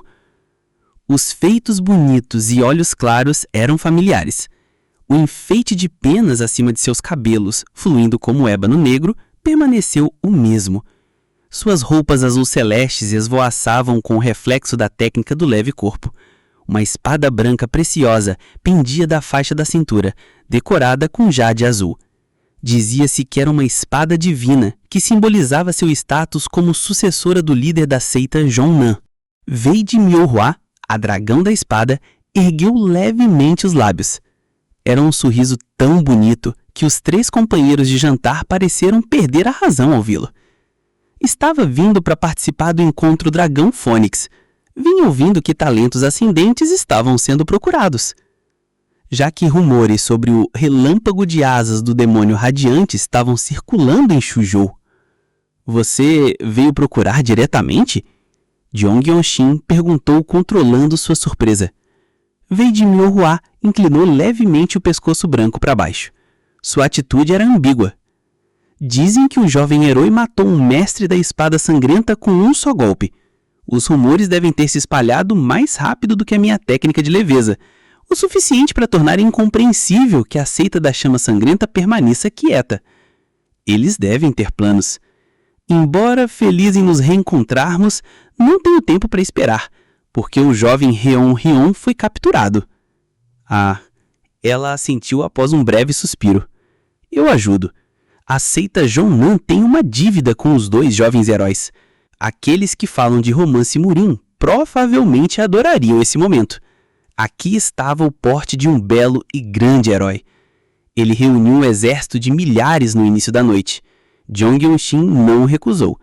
B: Os feitos bonitos e olhos claros eram familiares. O enfeite de penas acima de seus cabelos, fluindo como ébano negro, permaneceu o mesmo. Suas roupas azul celestes esvoaçavam com o reflexo da técnica do leve corpo. Uma espada branca preciosa pendia da faixa da cintura, decorada com jade azul. Dizia-se que era uma espada divina, que simbolizava seu status como sucessora do líder da seita Jongnan. Wei de Myohwa, a dragão da espada, ergueu levemente os lábios. Era um sorriso tão bonito que os 3 companheiros de jantar pareceram perder a razão ao vê-lo. Estava vindo para participar do encontro Dragão Fônix. Vinha ouvindo que talentos ascendentes estavam sendo procurados. Já que rumores sobre o relâmpago de asas do demônio radiante estavam circulando em Shuzhou. Você veio procurar diretamente? Jong Yeon-shin perguntou controlando sua surpresa. Wei de Myohwa inclinou levemente o pescoço branco para baixo. Sua atitude era ambígua. Dizem que o jovem herói matou um mestre da espada sangrenta com um só golpe. Os rumores devem ter se espalhado mais rápido do que a minha técnica de leveza, o suficiente para tornar incompreensível que a seita da chama sangrenta permaneça quieta. Eles devem ter planos. Embora feliz em nos reencontrarmos, não tenho tempo para esperar, porque o jovem Ryeon foi capturado. Ah, ela assentiu após um breve suspiro. Eu ajudo. A seita Jongnan tem uma dívida com os 2 jovens heróis. Aqueles que falam de romance murim provavelmente adorariam esse momento. Aqui estava o porte de um belo e grande herói. Ele reuniu um exército de milhares no início da noite. Jong Yeon-shin não o recusou.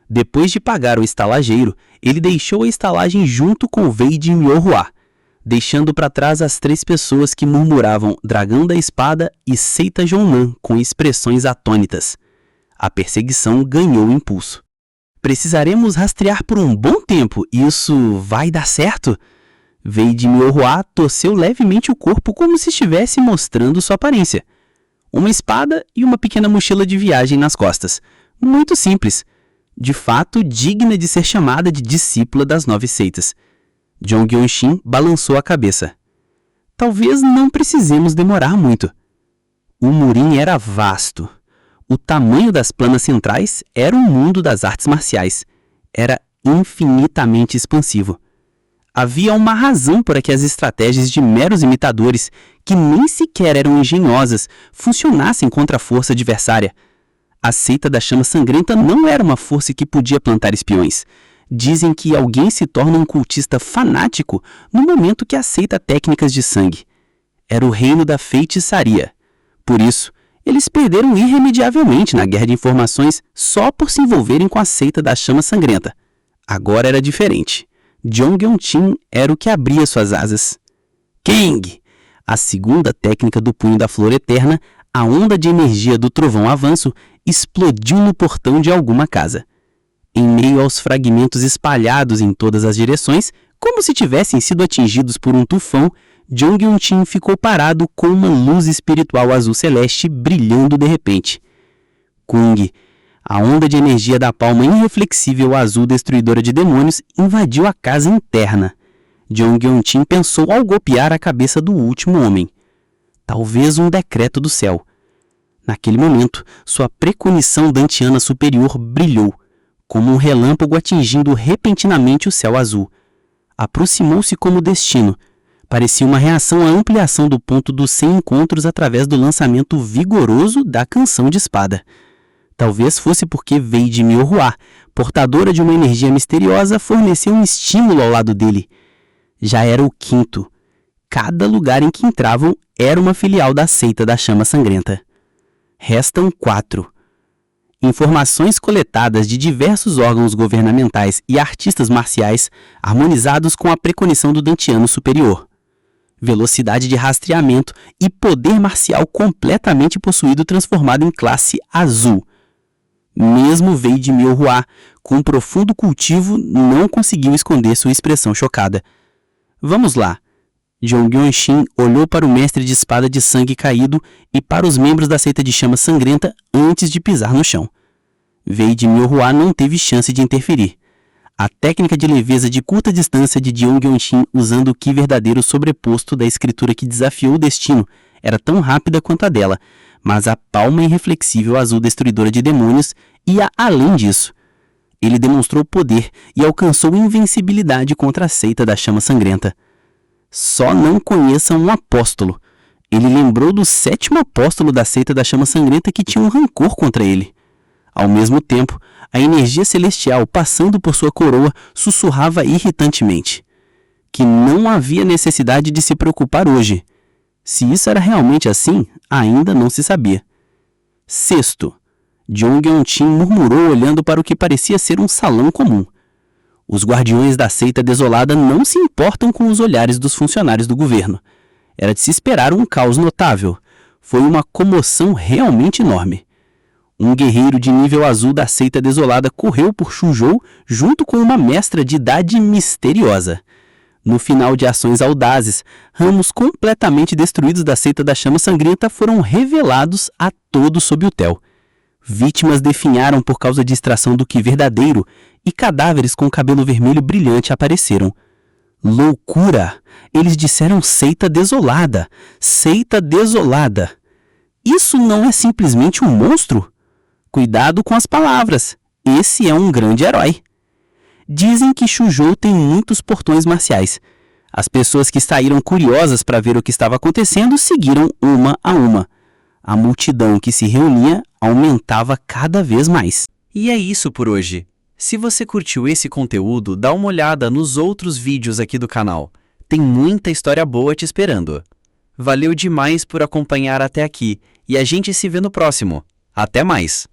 B: Depois de pagar o estalageiro, ele deixou a estalagem junto com Wei de Myohwa, deixando para trás as 3 pessoas que murmuravam Dragão da Espada e Seita Jongnan com expressões atônitas. A perseguição ganhou impulso. Precisaremos rastrear por um bom tempo, isso vai dar certo? Wei de Myohwa torceu levemente o corpo como se estivesse mostrando sua aparência. Uma espada e uma pequena mochila de viagem nas costas. Muito simples. De fato, digna de ser chamada de discípula das 9 seitas. Jong Yeon-shin balançou a cabeça. Talvez não precisemos demorar muito. O murim era vasto. O tamanho das planas centrais era o mundo das artes marciais. Era infinitamente expansivo. Havia uma razão para que as estratégias de meros imitadores, que nem sequer eram engenhosas, funcionassem contra a força adversária. A seita da chama sangrenta não era uma força que podia plantar espiões. Dizem que alguém se torna um cultista fanático no momento que aceita técnicas de sangue. Era o reino da feitiçaria. Por isso, eles perderam irremediavelmente na guerra de informações só por se envolverem com a seita da chama sangrenta. Agora era diferente. Jong Yeon-shin era o que abria suas asas. Kang! A segunda técnica do punho da flor eterna, a onda de energia do trovão avanço, explodiu no portão de alguma casa. Em meio aos fragmentos espalhados em todas as direções, como se tivessem sido atingidos por um tufão, Jong Yeon-shin ficou parado com uma luz espiritual azul celeste brilhando de repente. Kung, a onda de energia da palma irreflexível azul destruidora de demônios, invadiu a casa interna. Jong Yeon-shin pensou ao golpear a cabeça do último homem. Talvez um decreto do céu. Naquele momento, sua preconição dantiana superior brilhou, como um relâmpago atingindo repentinamente o céu azul. Aproximou-se como destino. Parecia uma reação à ampliação do ponto dos 100 encontros através do lançamento vigoroso da canção de espada. Talvez fosse porque Wei de Myohwa, portadora de uma energia misteriosa, forneceu um estímulo ao lado dele. Já era o 5º. Cada lugar em que entravam era uma filial da seita da chama sangrenta. Restam 4. Informações coletadas de diversos órgãos governamentais e artistas marciais harmonizados com a preconição do dantiano superior.
D: velocidade de rastreamento e poder marcial completamente possuído transformado em classe azul. Mesmo Wei de Mianhua, com um profundo cultivo, não conseguiu esconder sua expressão chocada. Vamos lá. Zhong Yuanxin olhou para o mestre de espada de sangue caído e para os membros da seita de chama sangrenta antes de pisar no chão. Wei de Mianhua não teve chance de interferir. A técnica de leveza de curta distância de Zhong Yuanxin usando o Ki verdadeiro sobreposto da escritura que desafiou o destino era tão rápida quanto a dela, mas a palma irreflexível azul destruidora de demônios ia além disso. Ele demonstrou poder e alcançou invencibilidade contra a seita da chama sangrenta. Só não conheçam um apóstolo. Ele lembrou do 7º apóstolo da seita da chama sangrenta que tinha um rancor contra ele. Ao mesmo tempo, a energia celestial passando por sua coroa sussurrava irritantemente que não havia necessidade de se preocupar hoje. Se isso era realmente assim, ainda não se sabia. Sexto, Zhong Yuanxin murmurou olhando para o que parecia ser um salão comum. Os guardiões da seita desolada não se importam com os olhares dos funcionários do governo. Era de se esperar um caos notável. Foi uma comoção realmente enorme. Um guerreiro de nível azul da seita desolada correu por Shuzhou junto com uma mestra de idade misteriosa. No final de ações audazes, ramos completamente destruídos da seita da chama sangrenta foram revelados a todos sob o véu. Vítimas definharam por causa de extração do Ki verdadeiro e cadáveres com cabelo vermelho brilhante apareceram. Loucura! Eles disseram seita desolada. Seita desolada. Isso não é simplesmente um monstro? Cuidado com as palavras. Esse é um grande herói. Dizem que Shuzhou tem muitos portões marciais. As pessoas que saíram curiosas para ver o que estava acontecendo seguiram uma a uma. A multidão que se reunia aumentava cada vez mais.
A: E é isso por hoje. Se você curtiu esse conteúdo, dá uma olhada nos outros vídeos aqui do canal. Tem muita história boa te esperando. Valeu demais por acompanhar até aqui e a gente se vê no próximo. Até mais!